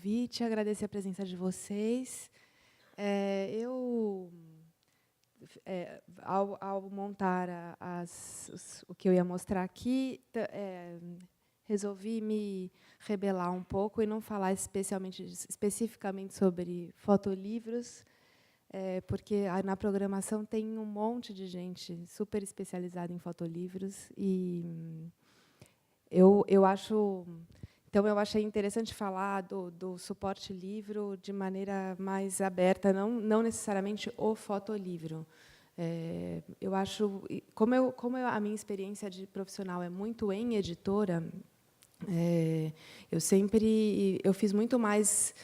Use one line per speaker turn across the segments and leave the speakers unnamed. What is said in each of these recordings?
convite, agradecer a presença de vocês. Ao montar o que eu ia mostrar aqui, resolvi me rebelar um pouco e não falar especificamente sobre fotolivros, porque na programação tem um monte de gente super especializada em fotolivros, e eu acho... Então, eu achei interessante falar do suporte livro de maneira mais aberta, não necessariamente o fotolivro. Eu acho, a minha experiência de profissional é muito em editora, eu fiz muito mais...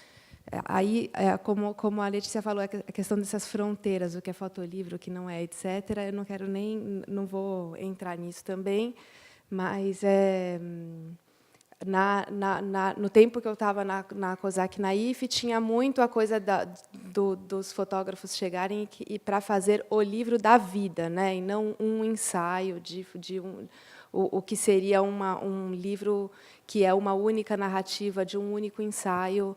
Aí, como a Letícia falou, a questão dessas fronteiras, o que é fotolivro, o que não é, etc. Eu não vou entrar nisso também, mas no tempo que eu estava na COSAC, na IFE, tinha muito a coisa dos fotógrafos chegarem para fazer o livro da vida, né, e não um ensaio o que seria um livro que é uma única narrativa de um único ensaio,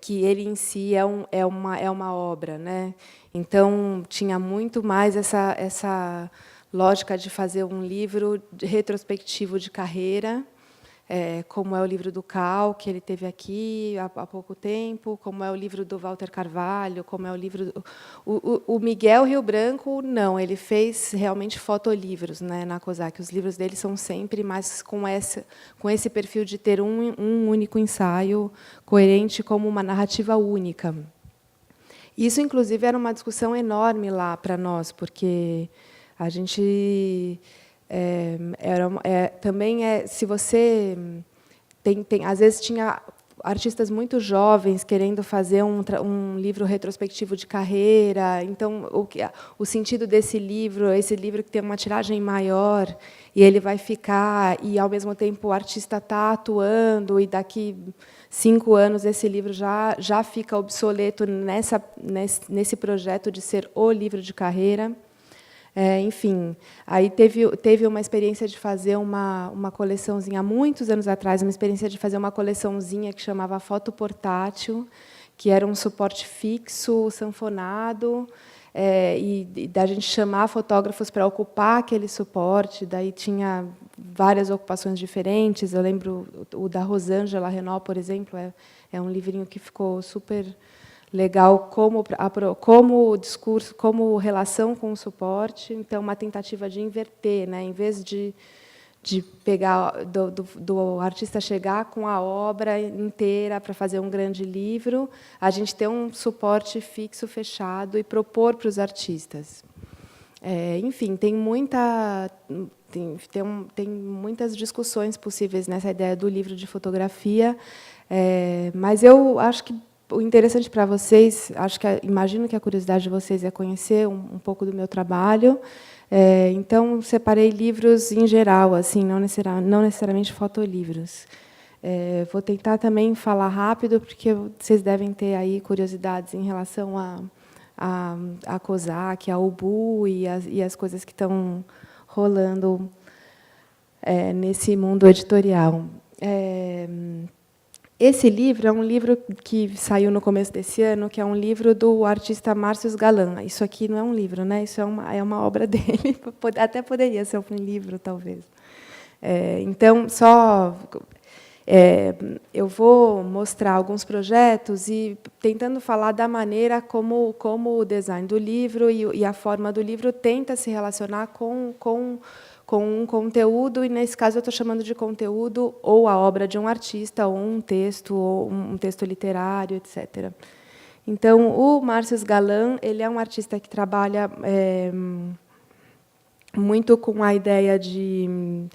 que ele em si é uma obra, né. Então tinha muito mais essa lógica de fazer um livro retrospectivo de carreira, como é o livro do Cal, que ele teve aqui há pouco tempo, como é o livro do Walter Carvalho, como é o livro... O Miguel Rio Branco, não, ele fez realmente fotolivros, né, na COSAC. Os livros dele são sempre mais com esse perfil de ter um único ensaio coerente como uma narrativa única. Isso, inclusive, era uma discussão enorme lá para nós, porque a gente... também se você às vezes tinha artistas muito jovens querendo fazer um livro retrospectivo de carreira, então o sentido desse livro, esse livro que tem uma tiragem maior e ele vai ficar, e ao mesmo tempo o artista está atuando, e daqui 5 anos esse livro já fica obsoleto nesse projeto de ser o livro de carreira. Enfim, aí teve uma experiência de fazer uma coleçãozinha, há muitos anos atrás, uma experiência de fazer uma coleçãozinha que chamava Foto Portátil, que era um suporte fixo, sanfonado, e da gente chamar fotógrafos para ocupar aquele suporte. Daí tinha várias ocupações diferentes. Eu lembro o da Rosângela Renault, por exemplo, é um livrinho que ficou super legal como discurso, como relação com o suporte. Então, uma tentativa de inverter, né? Em vez de pegar do artista chegar com a obra inteira para fazer um grande livro, a gente ter um suporte fixo, fechado, e propor para os artistas. Enfim, tem muitas discussões possíveis nessa ideia do livro de fotografia, mas eu acho que o interessante para vocês, imagino que a curiosidade de vocês é conhecer um pouco do meu trabalho. Então, separei livros em geral, assim, não necessariamente fotolivros. Vou tentar também falar rápido, porque vocês devem ter aí curiosidades em relação à COSAC, à UBU e as coisas que estão rolando nesse mundo editorial. Esse livro é um livro que saiu no começo desse ano, que é um livro do artista Márcio Galan. Isso aqui não é um livro, né? Isso é uma obra dele. Até poderia ser um livro, talvez. Então, eu vou mostrar alguns projetos e tentando falar da maneira como o design do livro e a forma do livro tenta se relacionar com um conteúdo, e, nesse caso, eu estou chamando de conteúdo ou a obra de um artista, ou um texto literário, etc. Então, o Márcio Galan, ele é um artista que trabalha muito com a ideia de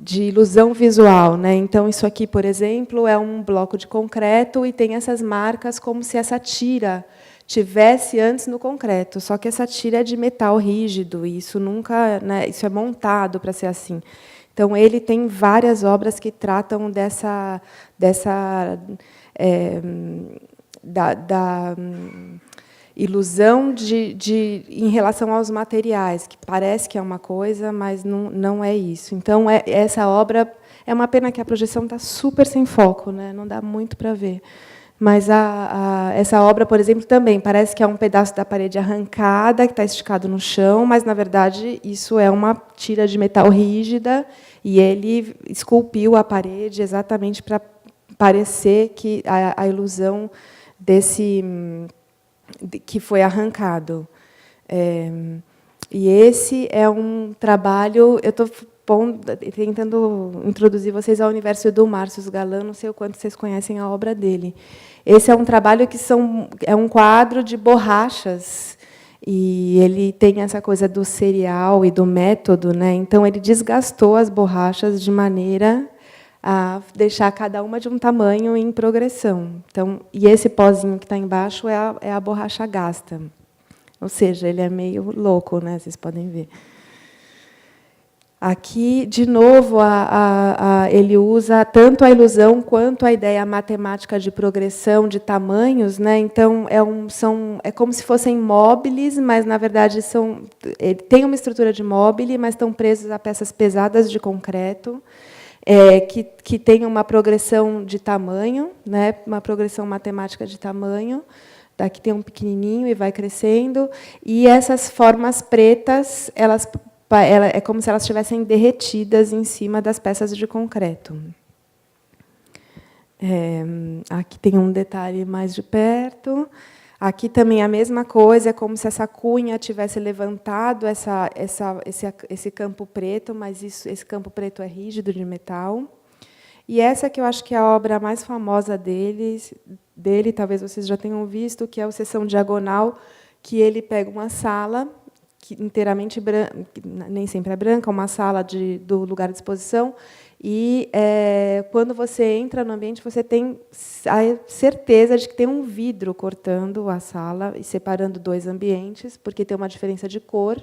ilusão visual, né? Então, isso aqui, por exemplo, é um bloco de concreto e tem essas marcas como se essa tira tivesse antes no concreto, só que essa tira é de metal rígido, e isso nunca, né, isso é montado para ser assim. Então, ele tem várias obras que tratam da ilusão em relação aos materiais, que parece que é uma coisa, mas não é isso. Então, essa obra É uma pena que a projeção está super sem foco, né? Não dá muito para ver. Mas essa obra, por exemplo, também parece que é um pedaço da parede arrancada, que está esticado no chão, mas, na verdade, isso é uma tira de metal rígida, e ele esculpiu a parede exatamente para parecer que a ilusão que foi arrancado. E esse é um trabalho... Eu estou tentando introduzir vocês ao universo do Márcio Galan, não sei o quanto vocês conhecem a obra dele. Esse é um trabalho que é um quadro de borrachas, e ele tem essa coisa do serial e do método, né? Então, ele desgastou as borrachas de maneira a deixar cada uma de um tamanho em progressão. Então, e esse pozinho que está embaixo é a borracha gasta. Ou seja, ele é meio louco, né? Vocês podem ver. Aqui, de novo, ele usa tanto a ilusão quanto a ideia matemática de progressão de tamanhos, né? Então, é como se fossem móveis, mas, na verdade, tem uma estrutura de móvel, mas estão presos a peças pesadas de concreto, que tem uma progressão de tamanho, né? Uma progressão matemática de tamanho. Daqui tem um pequenininho e vai crescendo. E essas formas pretas, é como se elas estivessem derretidas em cima das peças de concreto. Aqui tem um detalhe mais de perto. Aqui também a mesma coisa, é como se essa cunha tivesse levantado esse campo preto, mas esse campo preto é rígido de metal. E essa que eu acho que é a obra mais famosa dele, talvez vocês já tenham visto, que é o Seção Diagonal, que ele pega uma sala inteiramente branca, nem sempre é branca, uma sala do lugar de exposição, e quando você entra no ambiente, você tem a certeza de que tem um vidro cortando a sala e separando dois ambientes, porque tem uma diferença de cor,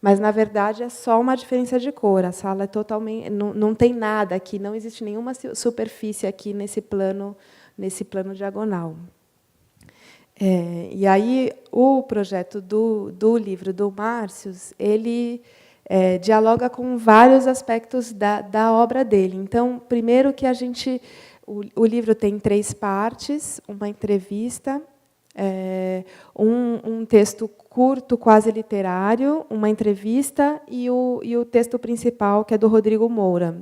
mas, na verdade, é só uma diferença de cor. A sala é totalmente... Não tem nada aqui, não existe nenhuma superfície aqui nesse plano diagonal. E aí, o projeto do livro do Márcio, ele dialoga com vários aspectos da obra dele. Então, primeiro que o livro tem 3 partes: uma entrevista, um texto curto, quase literário, uma entrevista e o texto principal, que é do Rodrigo Moura.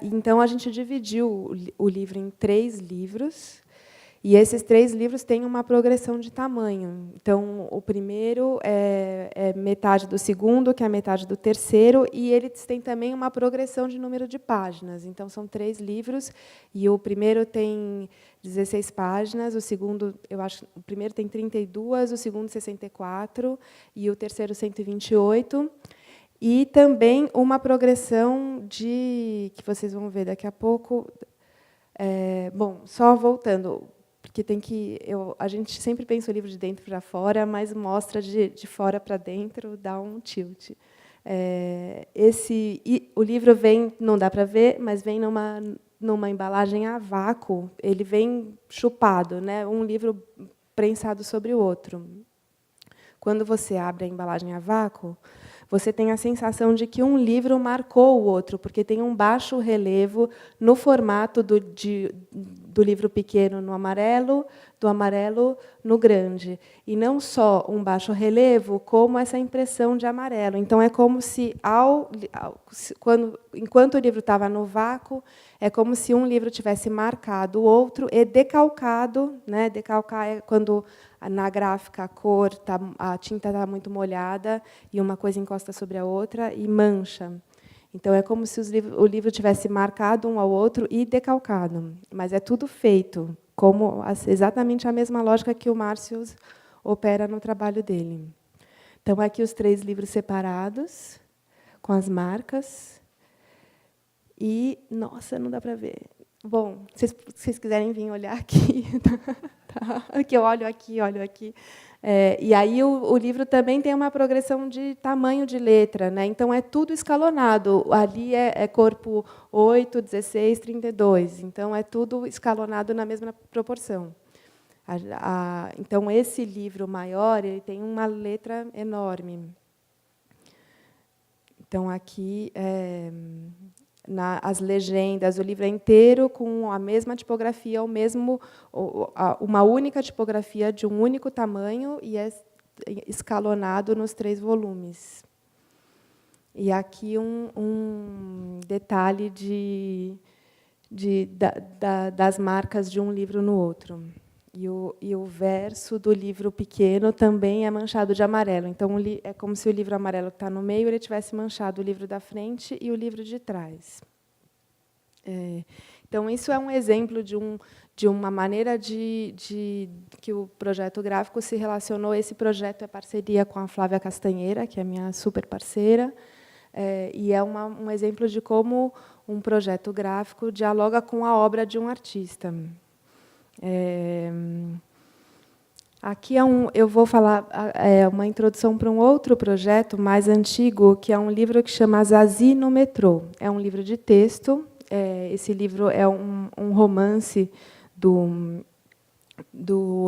Então, a gente dividiu o livro em 3 livros, e esses 3 livros têm uma progressão de tamanho. Então, o primeiro é metade do segundo, que é metade do terceiro, e eles têm também uma progressão de número de páginas. Então, são 3 livros, e o primeiro tem 16 páginas, o primeiro tem 32, o segundo 64, e o terceiro 128. E também uma progressão que vocês vão ver daqui a pouco. Bom, só voltando, porque a gente sempre pensa o livro de dentro para fora, mas mostra de fora para dentro, dá um tilt. O livro vem, não dá para ver, mas vem numa embalagem a vácuo, ele vem chupado, né? Um livro prensado sobre o outro. Quando você abre a embalagem a vácuo, você tem a sensação de que um livro marcou o outro, porque tem um baixo relevo no formato do livro pequeno no amarelo, do amarelo no grande. E não só um baixo relevo, como essa impressão de amarelo. Então, é como se, enquanto o livro estava no vácuo, é como se um livro tivesse marcado o outro e decalcado. Né? Decalcar é quando, na gráfica, a tinta está muito molhada e uma coisa encosta sobre a outra e mancha. Então, é como se o livro tivesse marcado um ao outro e decalcado. Mas é tudo feito, exatamente a mesma lógica que o Márcio opera no trabalho dele. Então, aqui os 3 livros separados, com as marcas. E, nossa, não dá para ver. Bom, se vocês quiserem vir olhar aqui, tá? Que eu olho aqui. E aí o livro também tem uma progressão de tamanho de letra, né? Então é tudo escalonado. Ali é corpo 8, 16, 32. Então é tudo escalonado na mesma proporção. Então esse livro maior, ele tem uma letra enorme. Então aqui as legendas, o livro é inteiro com a mesma tipografia, uma única tipografia de um único tamanho e é escalonado nos 3 volumes. E aqui um detalhe das marcas de um livro no outro. E o verso do livro pequeno também é manchado de amarelo. Então, é como se o livro amarelo que está no meio ele tivesse manchado o livro da frente e o livro de trás. Então, isso é um exemplo de uma maneira que o projeto gráfico se relacionou. Esse projeto é parceria com a Flávia Castanheira, que é minha super parceira, e é um exemplo de como um projeto gráfico dialoga com a obra de um artista. Aqui eu vou falar uma introdução para um outro projeto mais antigo, que é um livro que chama Zazie no Metrô. É um livro de texto. Esse livro é um romance do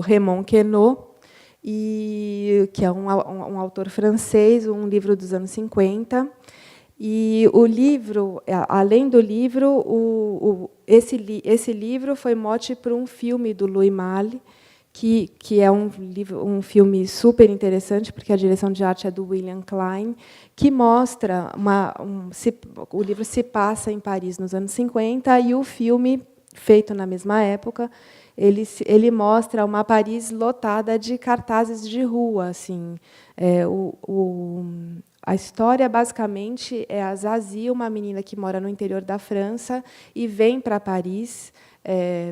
Raymond Queneau, que é um autor francês, um livro dos anos 50. E o livro, além do livro, esse livro foi mote para um filme do Louis Malle, que é um filme super interessante, porque a direção de arte é do William Klein, que mostra o livro se passa em Paris nos anos 50 e o filme, feito na mesma época, ele mostra uma Paris lotada de cartazes de rua, assim. A história, basicamente, é a Zazie, uma menina que mora no interior da França e vem para Paris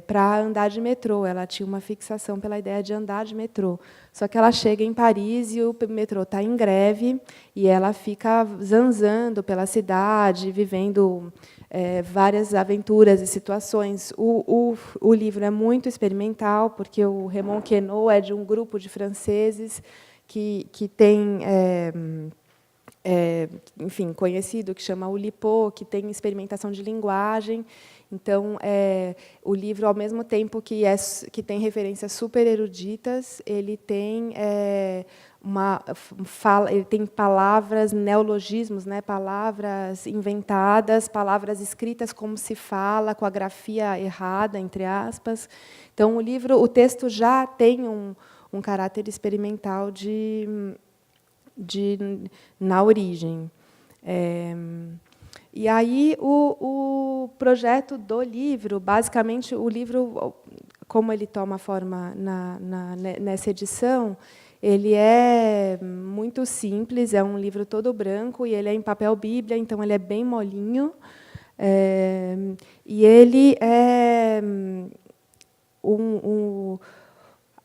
para andar de metrô. Ela tinha uma fixação pela ideia de andar de metrô. Só que ela chega em Paris e o metrô está em greve e ela fica zanzando pela cidade, vivendo várias aventuras e situações. O livro é muito experimental, porque o Raymond Queneau é de um grupo de franceses que tem... enfim, conhecido, que chama Oulipo, que tem experimentação de linguagem. Então, o livro, ao mesmo tempo que tem referências super eruditas, ele tem ele tem palavras, neologismos, né, palavras inventadas, palavras escritas como se fala, com a grafia errada, entre aspas. Então, o texto já tem um caráter experimental na origem. E aí o projeto do livro, basicamente, o livro, como ele toma forma nessa edição, ele é muito simples, é um livro todo branco, e ele é em papel bíblia, então ele é bem molinho. E ele é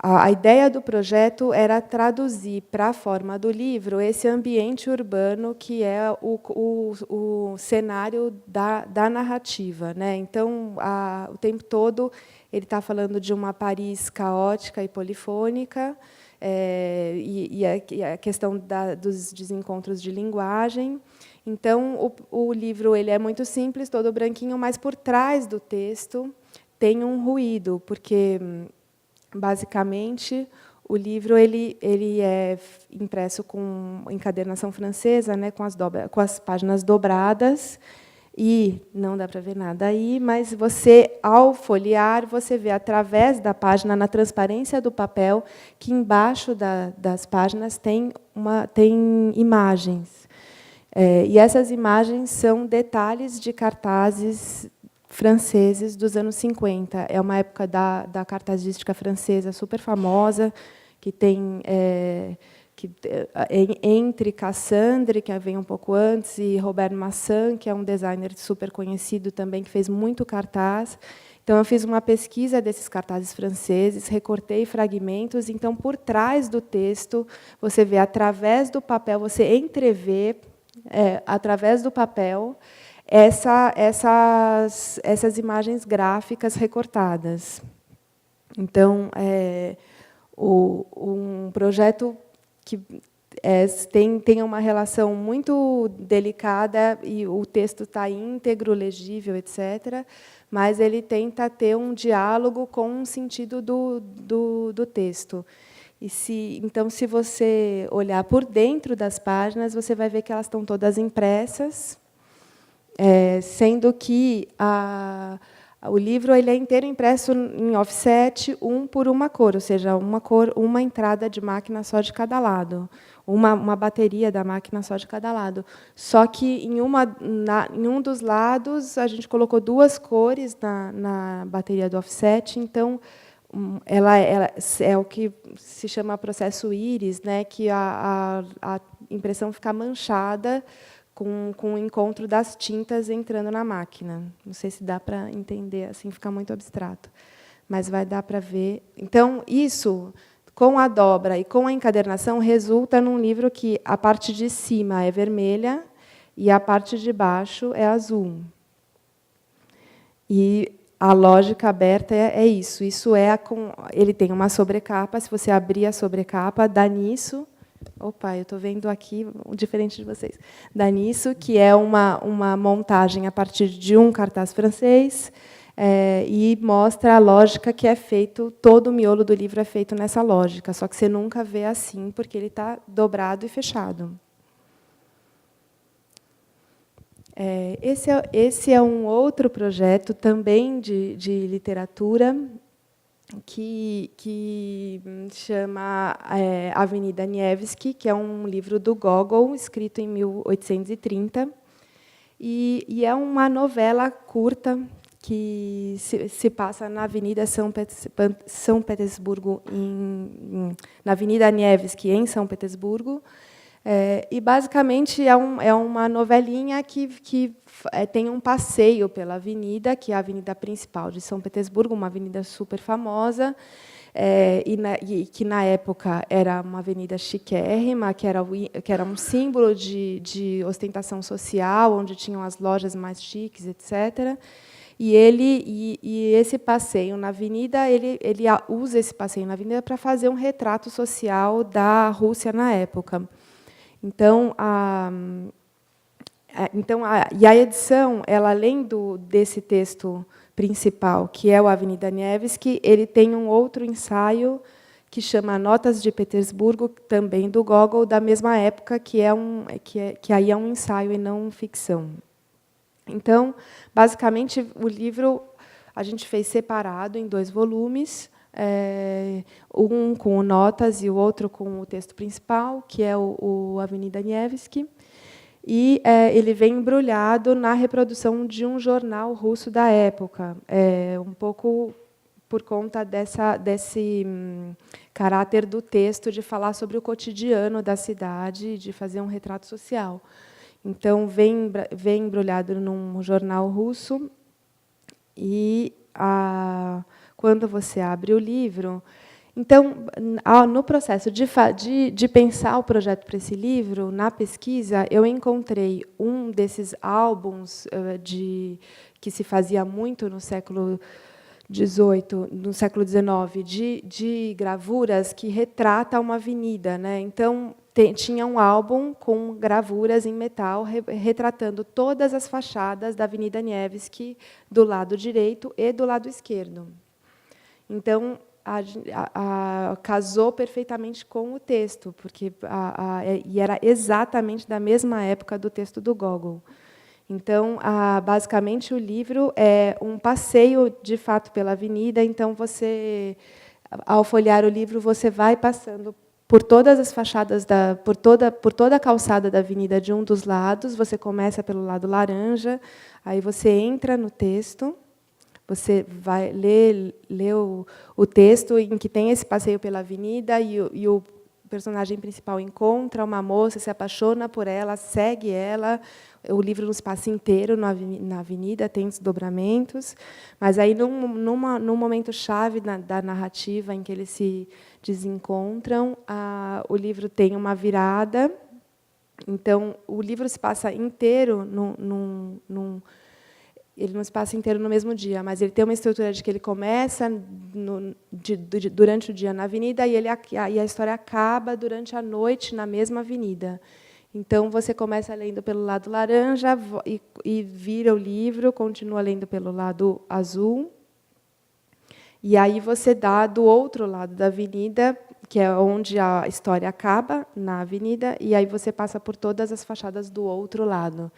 a ideia do projeto era traduzir para a forma do livro esse ambiente urbano que é o cenário da narrativa, né? Então, o tempo todo ele está falando de uma Paris caótica e polifônica, e a questão dos desencontros de linguagem. Então, o livro ele é muito simples, todo branquinho, mas por trás do texto tem um ruído, porque basicamente, o livro ele é impresso com encadernação francesa, né, com as páginas dobradas, e não dá para ver nada aí, mas você, ao folhear, você vê através da página, na transparência do papel, que embaixo das páginas tem imagens. E essas imagens são detalhes de cartazes franceses dos anos 50. É uma época da cartazística francesa super famosa, que tem entre Cassandre, que vem um pouco antes, e Robert Massin, que é um designer super conhecido também, que fez muito cartaz. Então, eu fiz uma pesquisa desses cartazes franceses, recortei fragmentos. Então, por trás do texto, você vê, através do papel, você entrevê, através do papel, essas imagens gráficas recortadas. Então, um projeto que tem uma relação muito delicada, e o texto está íntegro, legível, etc., mas ele tenta ter um diálogo com o sentido do texto. Então, se você olhar por dentro das páginas, você vai ver que elas estão todas impressas, sendo que o livro ele é inteiro impresso em offset, um por uma cor, ou seja, uma entrada de máquina só de cada lado, uma bateria da máquina só de cada lado. Só que em um dos lados a gente colocou 2 cores na bateria do offset, então ela é o que se chama processo íris, né, que a impressão fica manchada com o encontro das tintas entrando na máquina. Não sei se dá para entender, assim fica muito abstrato, mas vai dar para ver. Então, isso, com a dobra e com a encadernação, resulta num livro que a parte de cima é vermelha e a parte de baixo é azul. E a lógica aberta é isso. Ele tem uma sobrecapa, se você abrir a sobrecapa, dá nisso. Opa, eu estou vendo aqui, diferente de vocês. Dá nisso, que é uma montagem a partir de um cartaz francês, e mostra a lógica que é feito, todo o miolo do livro é feito nessa lógica, só que você nunca vê assim, porque ele está dobrado e fechado. Esse é um outro projeto, também de literatura, que chama Avenida Nevsky, que é um livro do Gogol, escrito em 1830, e é uma novela curta que se passa na Avenida São Petersburgo, na Avenida Nevsky, em São Petersburgo. E, basicamente, é uma novelinha que tem um passeio pela avenida, que é a avenida principal de São Petersburgo, uma avenida super famosa, que, na época, era uma avenida chiquérrima, que era um símbolo de ostentação social, onde tinham as lojas mais chiques, etc. E esse passeio na avenida, ele usa esse passeio na avenida para fazer um retrato social da Rússia na época. Então, a edição, ela, além desse texto principal, que é o Avenida Nevsky, ele tem um outro ensaio que chama Notas de Petersburgo, também do Gogol, da mesma época, que aí é um ensaio e não ficção. Então, basicamente, o livro a gente fez separado em 2 volumes, um com notas e o outro com o texto principal, que é o Avenida Nevsky, e ele vem embrulhado na reprodução de um jornal russo da época, um pouco por conta desse caráter do texto de falar sobre o cotidiano da cidade, de fazer um retrato social. Então, vem embrulhado num jornal russo, e quando você abre o livro... Então, no processo de pensar o projeto para esse livro, na pesquisa, eu encontrei um desses álbuns que se fazia muito no século XVIII, no século XIX, de gravuras que retrata uma avenida, né? Então, tinha um álbum com gravuras em metal retratando todas as fachadas da Avenida Nevsky do lado direito e do lado esquerdo. Então, casou perfeitamente com o texto, porque e era exatamente da mesma época do texto do Gogol. Então, basicamente, o livro é um passeio, de fato, pela avenida. Então, você, ao folhear o livro, você vai passando por todas as fachadas, por toda a calçada da avenida de um dos lados. Você começa pelo lado laranja, aí você entra no texto, você vai ler o texto em que tem esse passeio pela avenida, e o personagem principal encontra uma moça, se apaixona por ela, segue ela. O livro não se passa inteiro na avenida, tem desdobramentos, mas aí, num momento chave da narrativa em que eles se desencontram, o livro tem uma virada. Então, o livro se passa inteiro ele não se passa inteiro no mesmo dia, mas ele tem uma estrutura de que ele começa durante o dia na avenida e a história acaba durante a noite na mesma avenida. Então, você começa lendo pelo lado laranja e vira o livro, continua lendo pelo lado azul, e aí você dá do outro lado da avenida, que é onde a história acaba, na avenida, e aí você passa por todas as fachadas do outro lado.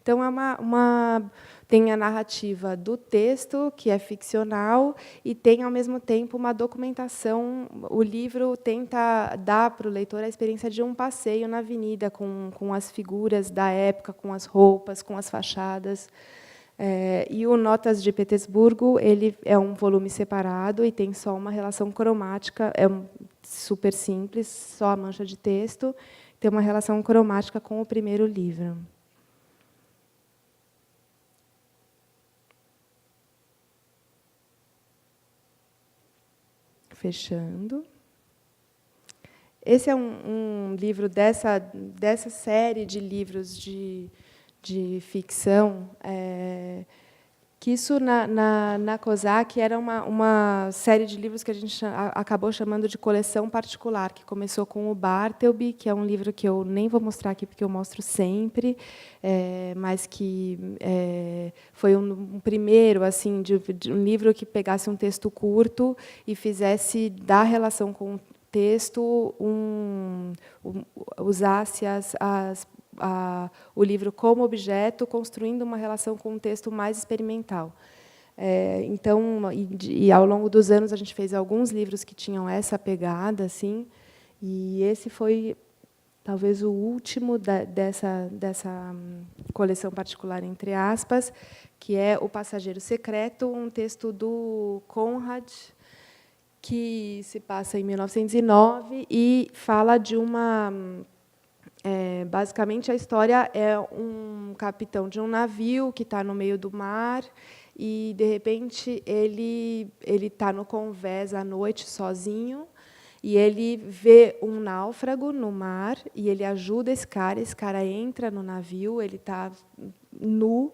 Então, tem a narrativa do texto, que é ficcional, e tem, ao mesmo tempo, uma documentação. O livro tenta dar para o leitor a experiência de um passeio na avenida, com as figuras da época, com as roupas, com as fachadas. E o Notas de Petersburgo, ele é um volume separado e tem só uma relação cromática, super simples, só a mancha de texto, tem uma relação cromática com o primeiro livro. Fechando. Esse é um livro dessa série de livros de ficção, que isso, na COSAC, era uma série de livros que a gente acabou chamando de coleção particular, que começou com o Bartleby, que é um livro que eu nem vou mostrar aqui, porque eu mostro sempre, mas que foi um primeiro, assim, de um livro que pegasse um texto curto e fizesse da relação com o texto, usasse o livro como objeto, construindo uma relação com um texto mais experimental. Então, ao longo dos anos, a gente fez alguns livros que tinham essa pegada, assim, e esse foi talvez o último dessa coleção particular, entre aspas, que é O Passageiro Secreto, um texto do Conrad, que se passa em 1909 e fala de uma... basicamente, a história é um capitão de um navio que está no meio do mar e, de repente, ele está no convés à noite, sozinho, e ele vê um náufrago no mar e ele ajuda esse cara entra no navio, ele está nu,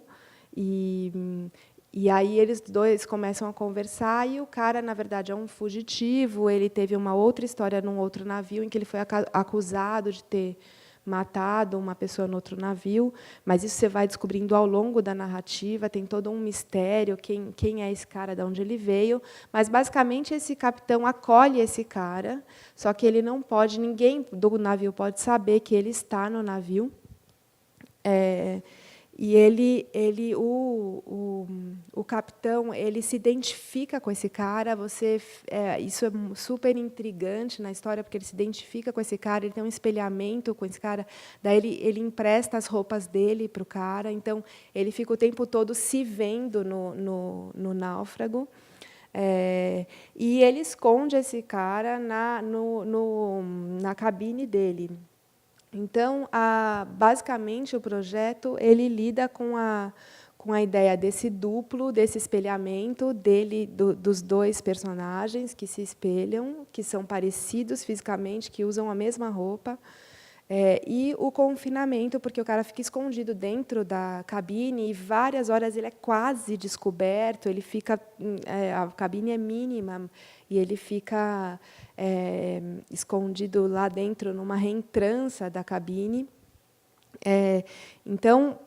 e aí eles dois começam a conversar, e o cara, na verdade, é um fugitivo, ele teve uma outra história num outro navio, em que ele foi acusado de ter matado uma pessoa no outro navio, mas isso você vai descobrindo ao longo da narrativa, tem todo um mistério, quem é esse cara, de onde ele veio, mas, basicamente, esse capitão acolhe esse cara, só que ele não pode, ninguém do navio pode saber que ele está no navio, e o capitão, ele se identifica com esse cara. Isso é super intrigante na história, porque ele se identifica com esse cara, ele tem um espelhamento com esse cara, daí ele empresta as roupas dele para o cara, então ele fica o tempo todo se vendo no náufrago. E ele esconde esse cara na cabine dele. Então, basicamente, o projeto ele lida com a ideia desse duplo, desse espelhamento dos dois personagens que se espelham, que são parecidos fisicamente, que usam a mesma roupa, e o confinamento, porque o cara fica escondido dentro da cabine e várias horas ele é quase descoberto, ele fica, a cabine é mínima e ele fica escondido lá dentro, numa reentrança da cabine. Então,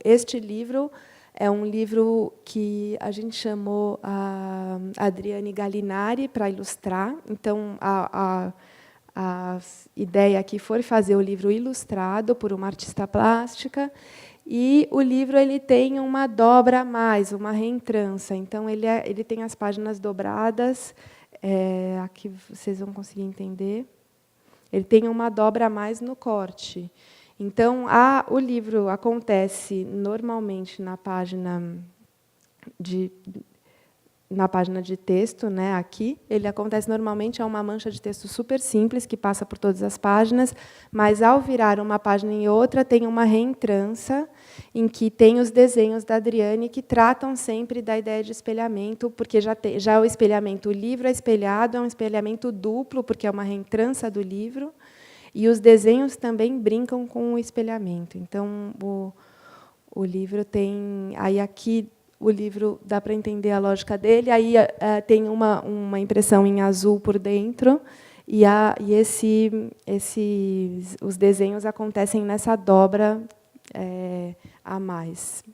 este livro é um livro que a gente chamou a Adriane Gallinari para ilustrar. Então, a ideia aqui foi fazer o livro ilustrado por uma artista plástica, e o livro ele tem uma dobra a mais, uma reentrança. Então, ele tem as páginas dobradas, aqui vocês vão conseguir entender. Ele tem uma dobra a mais no corte. Então, o livro acontece normalmente na página de texto, né, aqui. Ele acontece normalmente, é uma mancha de texto super simples, que passa por todas as páginas, mas, ao virar uma página em outra, tem uma reentrança, em que tem os desenhos da Adriane, que tratam sempre da ideia de espelhamento, porque já o espelhamento, o livro é espelhado, é um espelhamento duplo, porque é uma reentrança do livro, e os desenhos também brincam com o espelhamento. Então, o livro tem... Aí, aqui, o livro dá para entender a lógica dele, aí tem uma impressão em azul por dentro, e os desenhos acontecem nessa dobra a mais.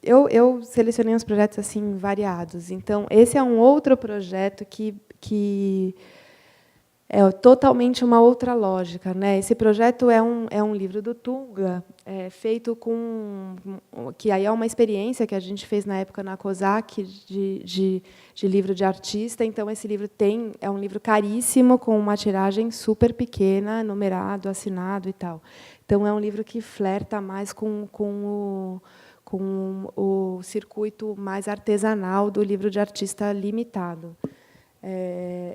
Eu selecionei uns projetos assim variados. Então, esse é um outro projeto que É totalmente uma outra lógica, né? Esse projeto é um livro do Tunga, feito com... que aí é uma experiência que a gente fez na época na COSAC, de livro de artista. Então, esse livro é um livro caríssimo, com uma tiragem super pequena, numerado, assinado e tal. Então, é um livro que flerta mais com o circuito mais artesanal do livro de artista limitado.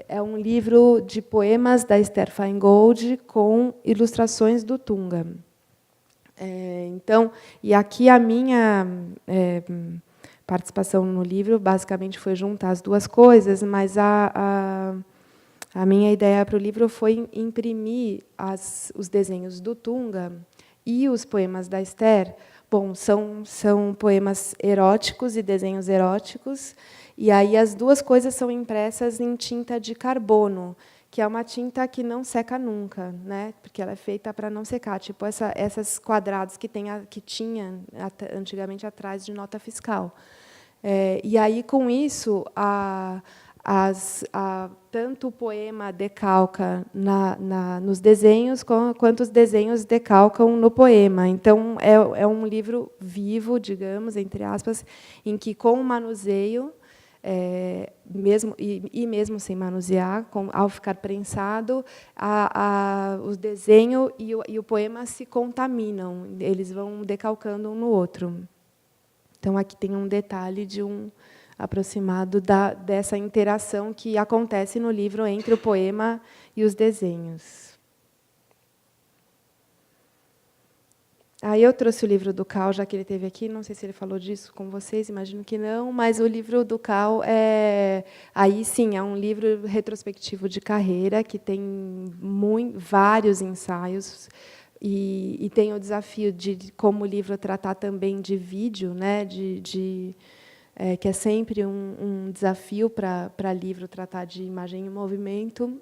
É um livro de poemas da Esther Feingold com ilustrações do Tunga. Então, e aqui a minha participação no livro basicamente foi juntar as duas coisas, mas a minha ideia para o livro foi imprimir os desenhos do Tunga e os poemas da Esther. Bom, são poemas eróticos e desenhos eróticos, e aí as duas coisas são impressas em tinta de carbono, que é uma tinta que não seca nunca, né? Porque ela é feita para não secar, tipo essas quadrados que tinha antigamente atrás de nota fiscal. E aí, com isso, tanto o poema decalca nos desenhos, quanto os desenhos decalcam no poema. Então, é um livro vivo, digamos, entre aspas, em que, com o manuseio, mesmo sem manusear, ao ficar prensado, o desenho e o poema se contaminam, eles vão decalcando um no outro. Então, aqui tem um detalhe aproximado dessa interação que acontece no livro entre o poema e os desenhos. Aí eu trouxe o livro do Cal, já que ele esteve aqui, não sei se ele falou disso com vocês, imagino que não, mas o livro do Cal aí sim, é um livro retrospectivo de carreira, que tem vários ensaios, e tem o desafio de, como o livro, tratar também de vídeo, né, que é sempre um desafio para livro tratar de imagem em movimento.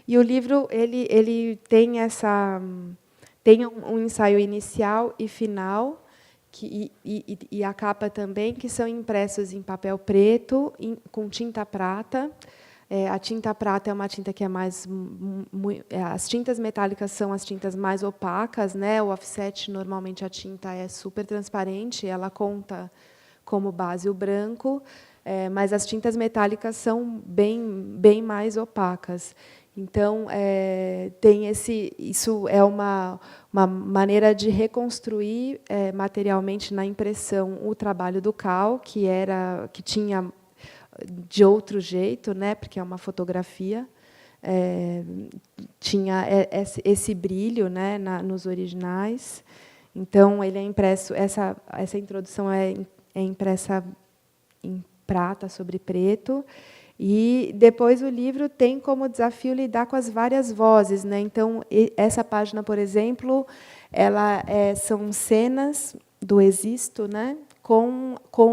E o livro ele tem um ensaio inicial e final, e a capa também, que são impressos em papel preto, com tinta prata. A tinta prata é uma tinta que é mais... as tintas metálicas são as tintas mais opacas, né? O offset, normalmente, a tinta é super transparente, ela conta como base o branco, mas as tintas metálicas são bem mais opacas. Então, isso é uma maneira de reconstruir materialmente na impressão o trabalho do Cal, que tinha de outro jeito, né, porque é uma fotografia, tinha esse brilho, né, nos originais. Então, ele é impresso, essa introdução é impressa em prata sobre preto. E depois o livro tem como desafio lidar com as várias vozes, né? Então, essa página, por exemplo, são cenas do existo, né?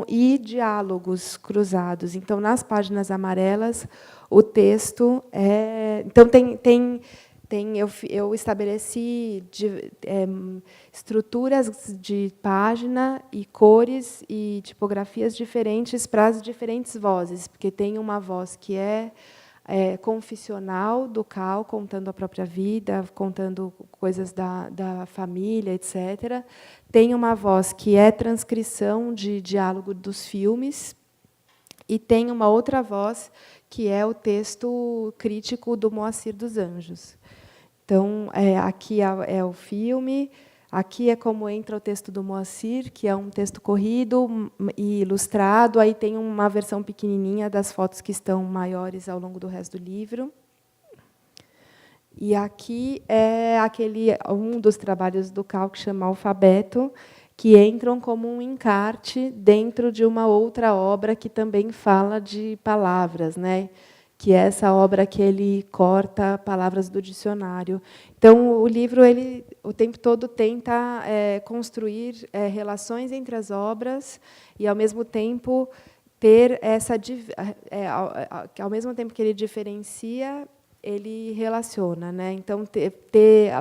E diálogos cruzados. Então, nas páginas amarelas, o texto então eu estabeleci estruturas de página e cores e tipografias diferentes para as diferentes vozes, porque tem uma voz que é confissional do Cal, contando a própria vida, contando coisas da família, etc. Tem uma voz que é transcrição de diálogo dos filmes, e tem uma outra voz que é o texto crítico do Moacir dos Anjos. Então, aqui é o filme, aqui é como entra o texto do Moacir, que é um texto corrido e ilustrado, aí tem uma versão pequenininha das fotos que estão maiores ao longo do resto do livro. E aqui é um dos trabalhos do Cal, que chama Alfabeto, que entram como um encarte dentro de uma outra obra que também fala de palavras, né? Que é essa obra que ele corta palavras do dicionário. Então, o livro, o tempo todo, tenta construir relações entre as obras e, ao mesmo tempo, ter ao mesmo tempo que ele diferencia, ele relaciona, né? Então,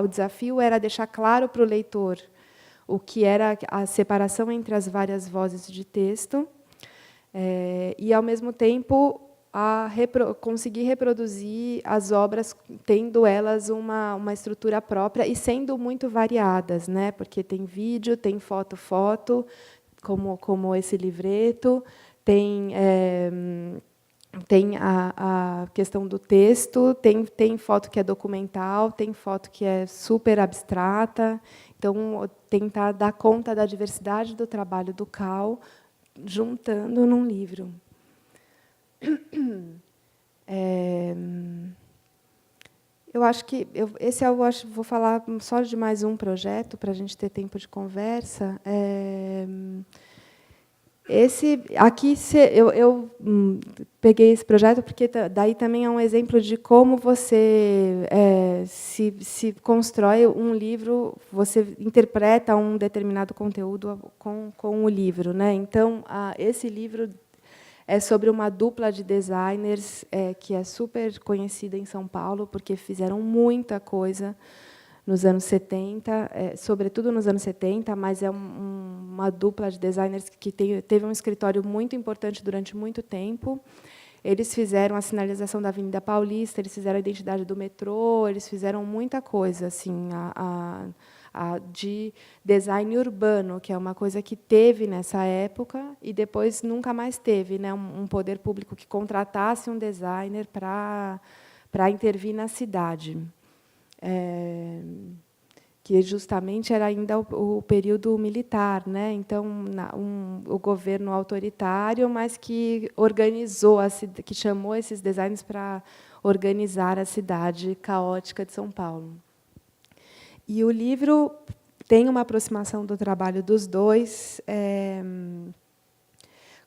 o desafio era deixar claro para o leitor o que era a separação entre as várias vozes de texto, e, ao mesmo tempo, a conseguir reproduzir as obras, tendo elas uma estrutura própria e sendo muito variadas, né? Porque tem vídeo, tem foto, como esse livreto, tem a questão do texto, tem foto que é documental, tem foto que é super abstrata. Então, tentar dar conta da diversidade do trabalho do Cal, juntando num livro. Eu acho que vou falar só de mais um projeto para a gente ter tempo de conversa. Eu peguei esse projeto porque daí também é um exemplo de como você se constrói um livro, você interpreta um determinado conteúdo com o livro, né? Então, esse livro é sobre uma dupla de designers que é super conhecida em São Paulo, porque fizeram muita coisa nos anos 70, sobretudo nos anos 70, mas é uma dupla de designers que teve um escritório muito importante durante muito tempo. Eles fizeram a sinalização da Avenida Paulista, eles fizeram a identidade do metrô, eles fizeram muita coisa assim, de design urbano, que é uma coisa que teve nessa época e depois nunca mais teve, né, um poder público que contratasse um designer para intervir na cidade. Que justamente era ainda o período militar, né? Então o governo autoritário, mas que organizou que chamou esses designers para organizar a cidade caótica de São Paulo. E o livro tem uma aproximação do trabalho dos dois,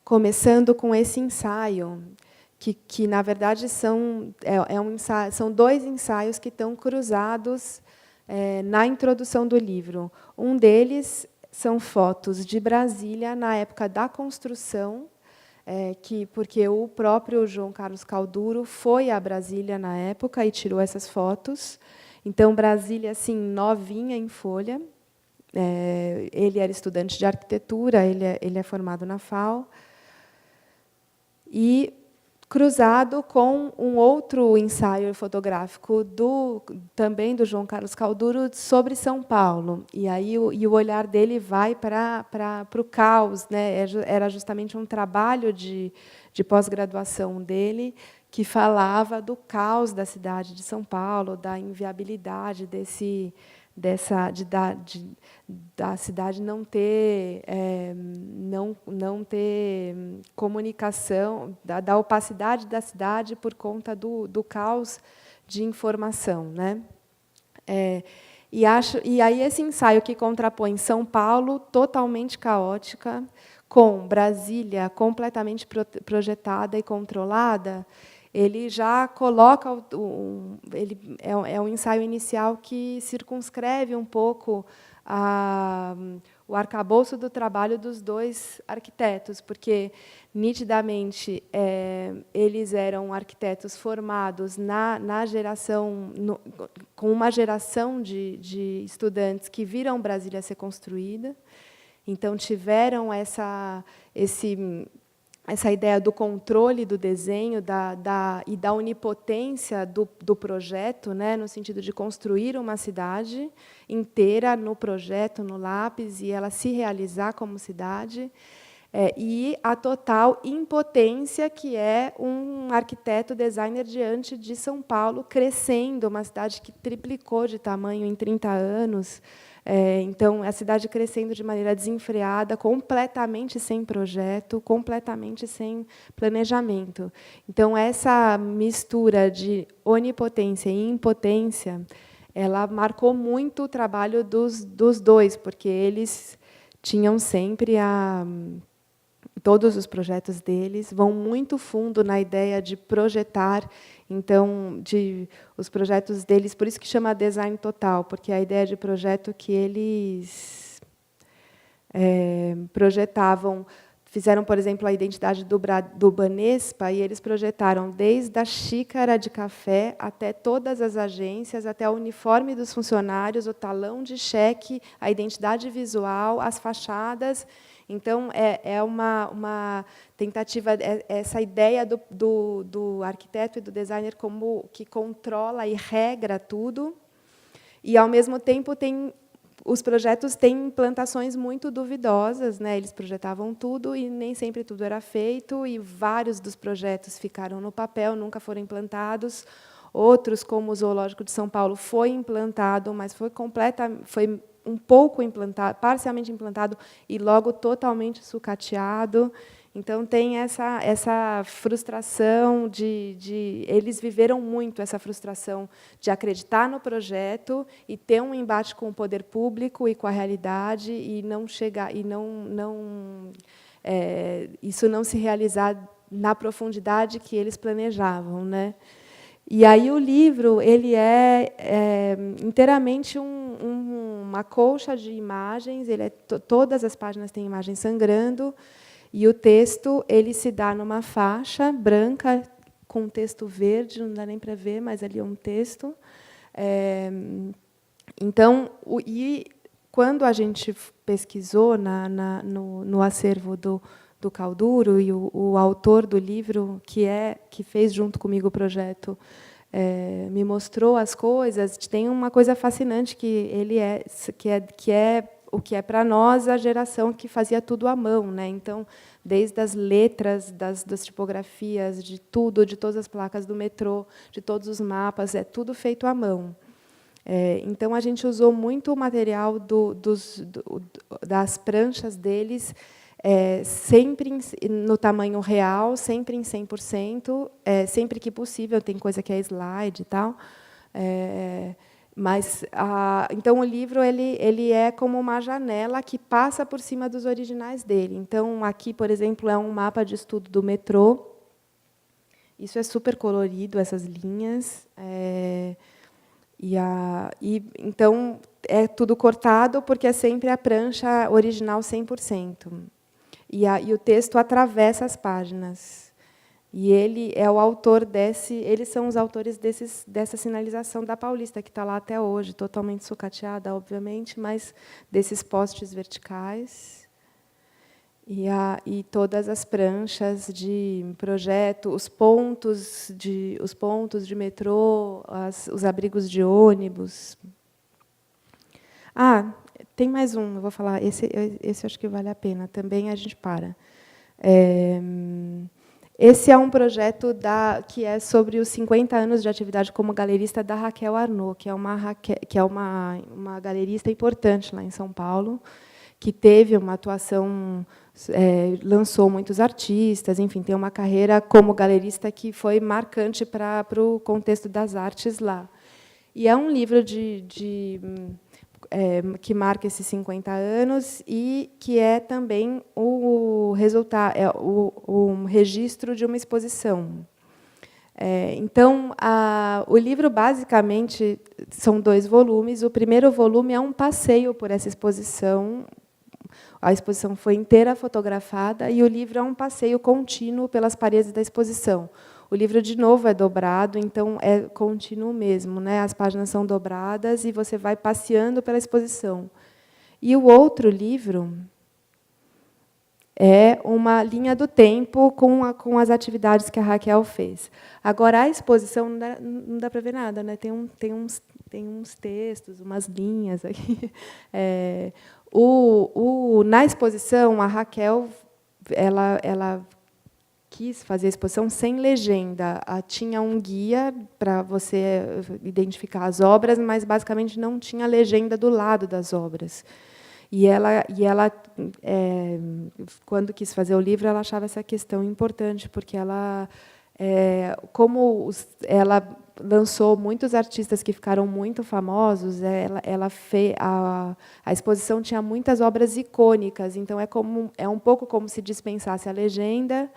começando com esse ensaio, que na verdade são dois ensaios que estão cruzados na introdução do livro. Um deles são fotos de Brasília na época da construção, porque o próprio João Carlos Calduro foi a Brasília na época e tirou essas fotos. Então, Brasília, assim, novinha em folha. Ele era estudante de arquitetura, ele é formado na FAU. E cruzado com um outro ensaio fotográfico também do João Carlos Calduro sobre São Paulo. E aí o olhar dele vai para o caos, né? Era justamente um trabalho de pós-graduação dele que falava do caos da cidade de São Paulo, da inviabilidade da cidade não ter comunicação, da opacidade da cidade por conta do caos de informação, né? E aí esse ensaio que contrapõe São Paulo totalmente caótica com Brasília completamente projetada e controlada, ele já coloca é um ensaio inicial que circunscreve um pouco o arcabouço do trabalho dos dois arquitetos, porque nitidamente eles eram arquitetos formados na geração com uma geração de estudantes que viram Brasília ser construída, então tiveram essa ideia do controle do desenho e da onipotência do projeto, né, no sentido de construir uma cidade inteira no projeto, no lápis, e ela se realizar como cidade, e a total impotência que é um arquiteto designer diante de São Paulo, crescendo, uma cidade que triplicou de tamanho em 30 anos, então, a cidade crescendo de maneira desenfreada, completamente sem projeto, completamente sem planejamento. Então, essa mistura de onipotência e impotência, ela marcou muito o trabalho dos dois, porque eles tinham sempre todos os projetos deles vão muito fundo na ideia de projetar. Então, os projetos deles, por isso que chama design total, porque a ideia de projeto que eles projetavam, fizeram, por exemplo, a identidade do Banespa, e eles projetaram desde a xícara de café até todas as agências, até o uniforme dos funcionários, o talão de cheque, a identidade visual, as fachadas. Então, é uma tentativa, essa ideia do arquiteto e do designer como que controla e regra tudo, e, ao mesmo tempo, os projetos têm implantações muito duvidosas, né? Eles projetavam tudo e nem sempre tudo era feito, e vários dos projetos ficaram no papel, nunca foram implantados. Outros, como o Zoológico de São Paulo, foi implantado, mas foi um pouco implantado, parcialmente implantado, e logo totalmente sucateado. Então, tem essa frustração eles viveram muito essa frustração de acreditar no projeto e ter um embate com o poder público e com a realidade, e não chegar, e isso não se realizar na profundidade que eles planejavam, né? E aí o livro ele é inteiramente uma colcha de imagens. Todas as páginas têm imagens sangrando. E o texto ele se dá numa faixa branca com texto verde, não dá nem para ver, mas ali é um texto. Então, quando a gente pesquisou no acervo do Calduro, e o autor do livro, que fez junto comigo o projeto, me mostrou as coisas, tem uma coisa fascinante, que ele que é o que é para nós a geração que fazia tudo à mão, né? Então, desde as letras, das tipografias, de tudo, de todas as placas do metrô, de todos os mapas, é tudo feito à mão. Então, a gente usou muito o material das pranchas deles, sempre no tamanho real, sempre em 100%, sempre que possível, tem coisa que é slide e tal. Mas, então, o livro ele é como uma janela que passa por cima dos originais dele. Então, aqui, por exemplo, é um mapa de estudo do metrô. Isso é super colorido, essas linhas. Então, é tudo cortado, porque é sempre a prancha original 100%. E o texto atravessa as páginas. E ele é o autor eles são os autores dessa sinalização da Paulista, que está lá até hoje, totalmente sucateada, obviamente, mas desses postes verticais. E todas as pranchas de projeto, os pontos de metrô, os abrigos de ônibus. Tem mais um, eu vou falar. Esse acho que vale a pena. Também a gente para. Esse é um projeto que é sobre os 50 anos de atividade como galerista da Raquel Arnaud, que é uma galerista importante lá em São Paulo, que teve uma atuação, lançou muitos artistas, enfim, tem uma carreira como galerista que foi marcante para o contexto das artes lá. E é um livro que marca esses 50 anos e que é também o registro de uma exposição. Então, o livro, basicamente, são 2 volumes. O primeiro volume é um passeio por essa exposição. A exposição foi inteira fotografada, e o livro é um passeio contínuo pelas paredes da exposição. O livro, de novo, é dobrado, então é contínuo mesmo, né? As páginas são dobradas e você vai passeando pela exposição. E o outro livro é uma linha do tempo com as atividades que a Raquel fez. Agora, a exposição não dá para ver nada, né? Tem uns textos, umas linhas aqui. Na exposição, a Raquel ela quis fazer a exposição sem legenda. Tinha um guia para você identificar as obras, mas, basicamente, não tinha legenda do lado das obras. E ela, quando quis fazer o livro, ela achava essa questão importante, porque ela lançou muitos artistas que ficaram muito famosos. A exposição tinha muitas obras icônicas, então é um pouco como se dispensasse a legenda,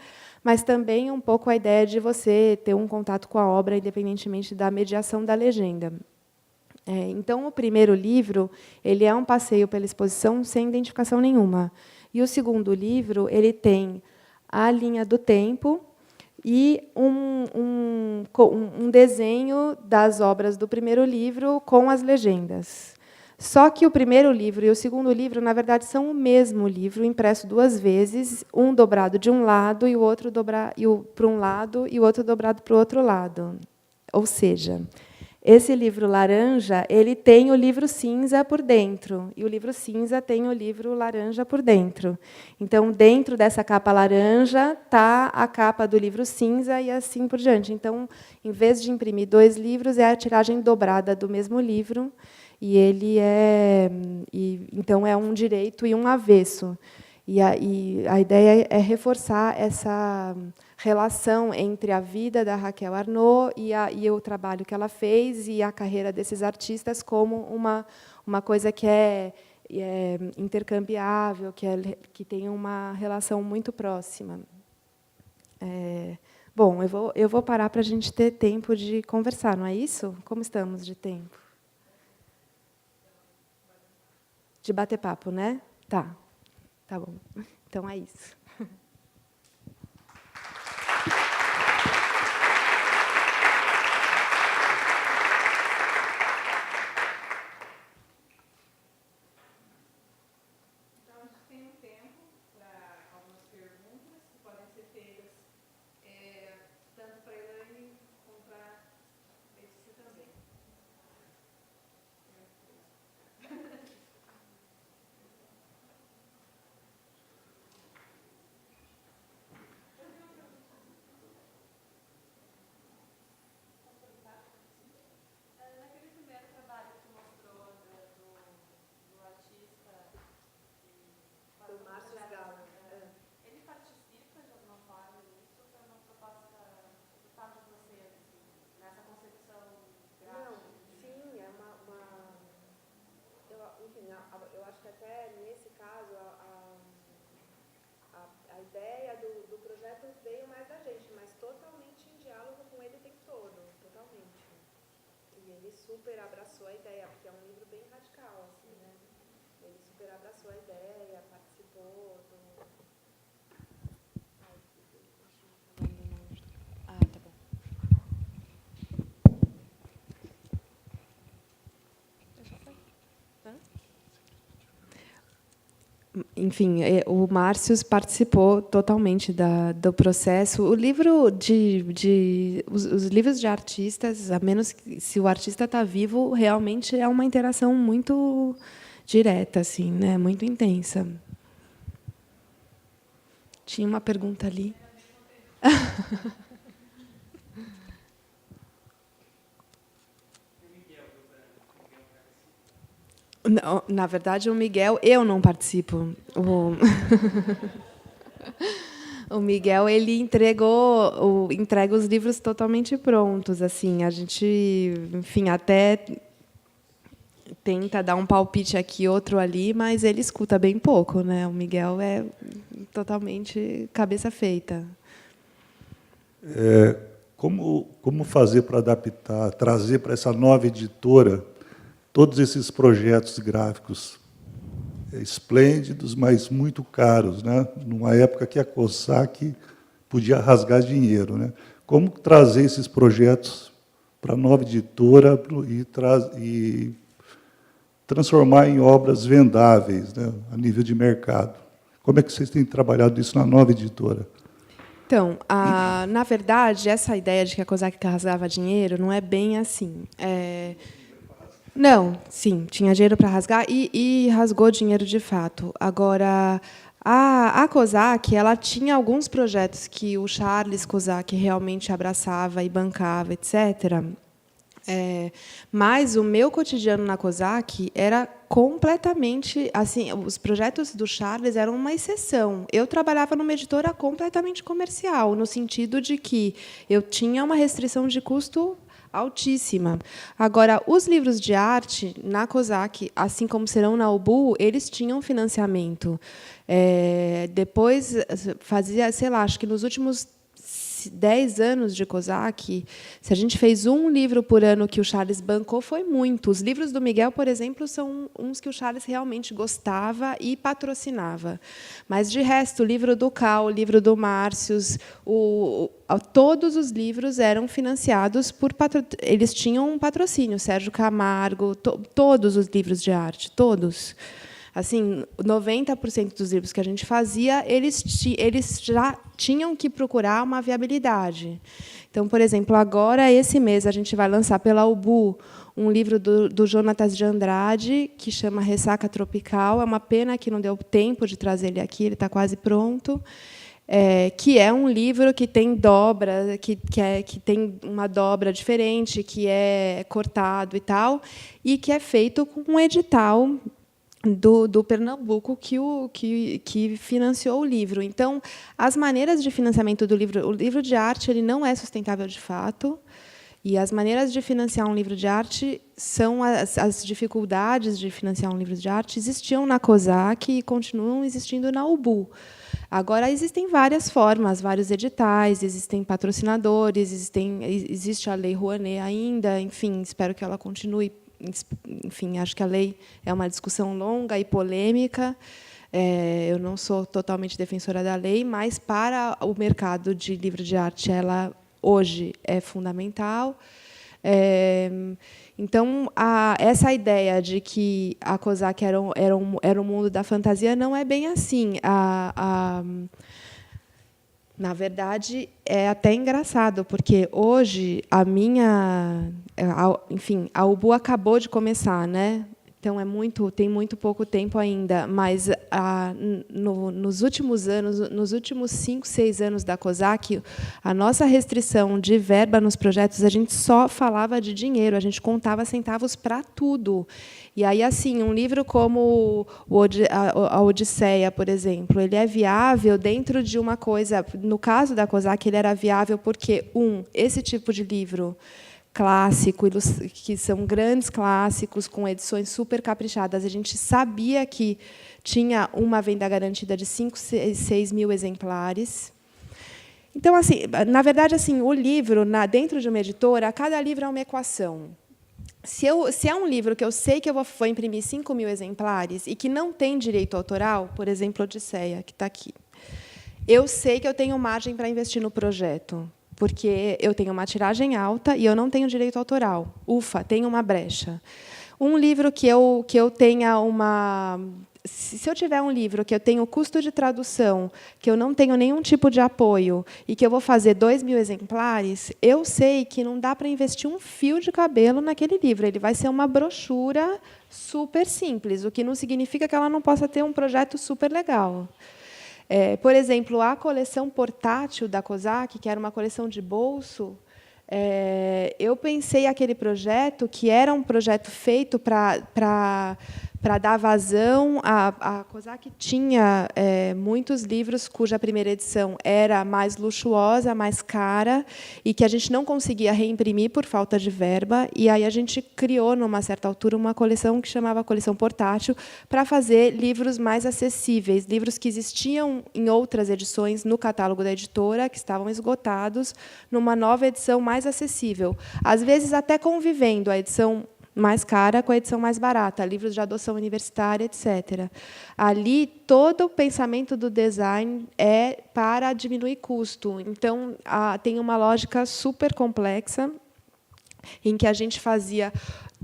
mas também um pouco a ideia de você ter um contato com a obra, independentemente da mediação da legenda. Então, o primeiro livro ele é um passeio pela exposição sem identificação nenhuma. E o segundo livro ele tem a linha do tempo e um desenho das obras do primeiro livro com as legendas. Só que o primeiro livro e o segundo livro, na verdade, são o mesmo livro, impresso 2 vezes, um dobrado de um lado e o outro para um lado e o outro dobrado para o outro lado. Ou seja, esse livro laranja, ele tem o livro cinza por dentro, e o livro cinza tem o livro laranja por dentro. Então, dentro dessa capa laranja está a capa do livro cinza e assim por diante. Então, em vez de imprimir 2 livros, é a tiragem dobrada do mesmo livro, e ele então é um direito e um avesso. E a ideia é reforçar essa relação entre a vida da Raquel Arnaud e o trabalho que ela fez e a carreira desses artistas como uma coisa que é intercambiável, que tem uma relação muito próxima. Bom, eu vou parar para a gente ter tempo de conversar, não é isso? Como estamos de tempo? De bater papo, né? Tá. Tá bom. Então é isso.
Então, a gente tem um tempo para algumas perguntas que podem ser feitas tanto para a Elaine como para a Letícia também. Naquele primeiro trabalho que mostrou do artista
Do Márcio Galo.
ele participa de alguma forma nisso? Foi uma proposta do fato de você, assim, nessa concepção
Não,
gráfica?
sim, é enfim, eu acho que até nesse caso a ideia do projeto veio mais da gente, mas totalmente em diálogo com ele o tempo todo, totalmente. E ele super abraçou a ideia, porque é um livro bem radical, assim, né? Ele super abraçou a ideia, participou do... Tá bom. Enfim, o Márcio participou totalmente do processo. O livro os livros de artistas, a menos que se o artista está vivo, realmente é uma interação muito direta, assim, né? Muito intensa. Tinha uma pergunta ali. Não, na verdade, o Miguel, eu não participo. O Miguel ele entrega os livros totalmente prontos. Assim, a gente, enfim, até tenta dar um palpite aqui, outro ali, mas ele escuta bem pouco, né? O Miguel é totalmente cabeça feita.
Como fazer para adaptar, trazer para essa nova editora todos esses projetos gráficos esplêndidos, mas muito caros, né? Numa época que a COSAC podia rasgar dinheiro, né? Como trazer esses projetos para a nova editora e transformar em obras vendáveis, né, a nível de mercado? Como é que vocês têm trabalhado isso na nova editora?
Então, na verdade, essa ideia de que a COSAC rasgava dinheiro não é bem assim. Não, sim, tinha dinheiro para rasgar e rasgou dinheiro de fato. Agora, a COSAC ela tinha alguns projetos que o Charles COSAC realmente abraçava e bancava, etc. Mas o meu cotidiano na COSAC era completamente assim. Os projetos do Charles eram uma exceção. Eu trabalhava numa editora completamente comercial, no sentido de que eu tinha uma restrição de custo altíssima. Agora, os livros de arte na COSAC, assim como serão na UBU, eles tinham financiamento. Depois fazia, sei lá, acho que nos últimos 10 anos de COSAC, se a gente fez um livro por ano que o Charles bancou, foi muito. Os livros do Miguel, por exemplo, são uns que o Charles realmente gostava e patrocinava. Mas, de resto, o livro do Cal, o livro do Márcios, todos os livros eram financiados por eles tinham um patrocínio. Sérgio Camargo, todos os livros de arte, todos. Assim, 90% dos livros que a gente fazia, eles já tinham que procurar uma viabilidade. Então, por exemplo, agora, esse mês, a gente vai lançar pela UBU um livro do Jonatas de Andrade, que chama Ressaca Tropical. É uma pena que não deu tempo de trazer ele aqui, ele está quase pronto. Que é um livro que tem dobra, que tem uma dobra diferente, que é cortado e tal, e que é feito com um edital do Pernambuco que financiou o livro. Então, as maneiras de financiamento do livro, o livro de arte ele não é sustentável de fato, e as maneiras de financiar um livro de arte são as dificuldades de financiar um livro de arte existiam na COSAC e continuam existindo na UBU. Agora, existem várias formas, vários editais, existem patrocinadores, existe a Lei Rouanet ainda, enfim, espero que ela continue. Enfim, acho que a lei é uma discussão longa e polêmica. Eu não sou totalmente defensora da lei, mas, para o mercado de livro de arte, ela, hoje, é fundamental. Então, essa ideia de que a COSAC era um mundo da fantasia não é bem assim. Na verdade, é até engraçado, porque hoje enfim, a UBU acabou de começar, né? Então tem muito pouco tempo ainda, mas nos últimos anos, nos últimos 5, 6 anos da COSAC, a nossa restrição de verba nos projetos, a gente só falava de dinheiro, a gente contava centavos para tudo. E aí, assim, um livro como a Odisseia, por exemplo, ele é viável dentro de uma coisa. No caso da COSAC, ele era viável porque, esse tipo de livro clássico, que são grandes clássicos, com edições super caprichadas, a gente sabia que tinha uma venda garantida de 5, 6 mil exemplares. Então, assim, na verdade, assim, o livro, dentro de uma editora, cada livro é uma equação. Se é um livro que eu sei que eu vou imprimir 5 mil exemplares e que não tem direito autoral, por exemplo, Odisseia, que está aqui, eu sei que eu tenho margem para investir no projeto, porque eu tenho uma tiragem alta e eu não tenho direito autoral. Ufa, tem uma brecha. Um livro que eu tenha uma... Se eu tiver um livro que eu tenho custo de tradução, que eu não tenho nenhum tipo de apoio e que eu vou fazer 2 mil exemplares, eu sei que não dá para investir um fio de cabelo naquele livro. Ele vai ser uma brochura super simples, o que não significa que ela não possa ter um projeto super legal. Por exemplo, a coleção portátil da COSAC, que era uma coleção de bolso, eu pensei aquele projeto, que era um projeto feito para dar vazão. A COSAC tinha muitos livros cuja primeira edição era mais luxuosa, mais cara, e que a gente não conseguia reimprimir por falta de verba. E aí a gente criou, numa certa altura, uma coleção que chamava Coleção Portátil, para fazer livros mais acessíveis, livros que existiam em outras edições no catálogo da editora, que estavam esgotados, numa nova edição mais acessível. Às vezes, até convivendo a edição mais cara com a edição mais barata, livros de adoção universitária, etc. Ali, todo o pensamento do design é para diminuir custo. Então, tem uma lógica super complexa, em que a gente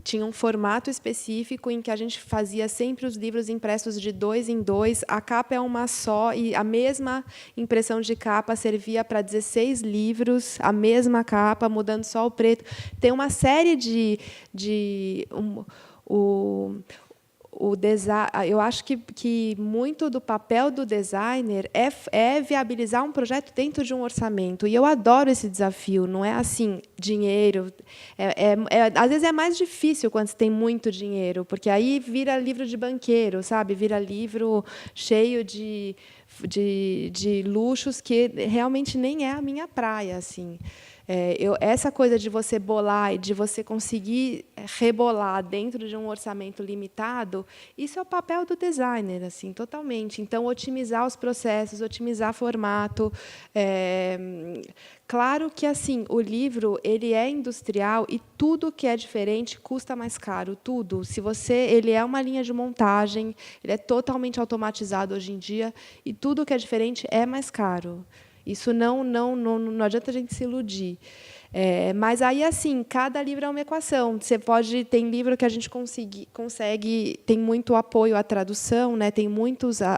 tinha um formato específico em que a gente fazia sempre os livros impressos de 2 em 2. A capa é uma só e a mesma impressão de capa servia para 16 livros, a mesma capa, mudando só o preto. Tem uma série eu acho que muito do papel do designer é viabilizar um projeto dentro de um orçamento. E eu adoro esse desafio. Não é assim, dinheiro. Às vezes é mais difícil quando você tem muito dinheiro, porque aí vira livro de banqueiro, sabe? Vira livro cheio de luxos que realmente nem é a minha praia, assim. Essa coisa de você bolar e de você conseguir rebolar dentro de um orçamento limitado, isso é o papel do designer, assim, totalmente. Então, otimizar os processos, otimizar formato. Claro que assim, o livro ele é industrial e tudo que é diferente custa mais caro, tudo. Ele é uma linha de montagem, ele é totalmente automatizado hoje em dia e tudo que é diferente é mais caro. Isso não adianta a gente se iludir. Mas aí, assim, cada livro é uma equação. Tem livro que a gente consegue, tem muito apoio à tradução, né? Tem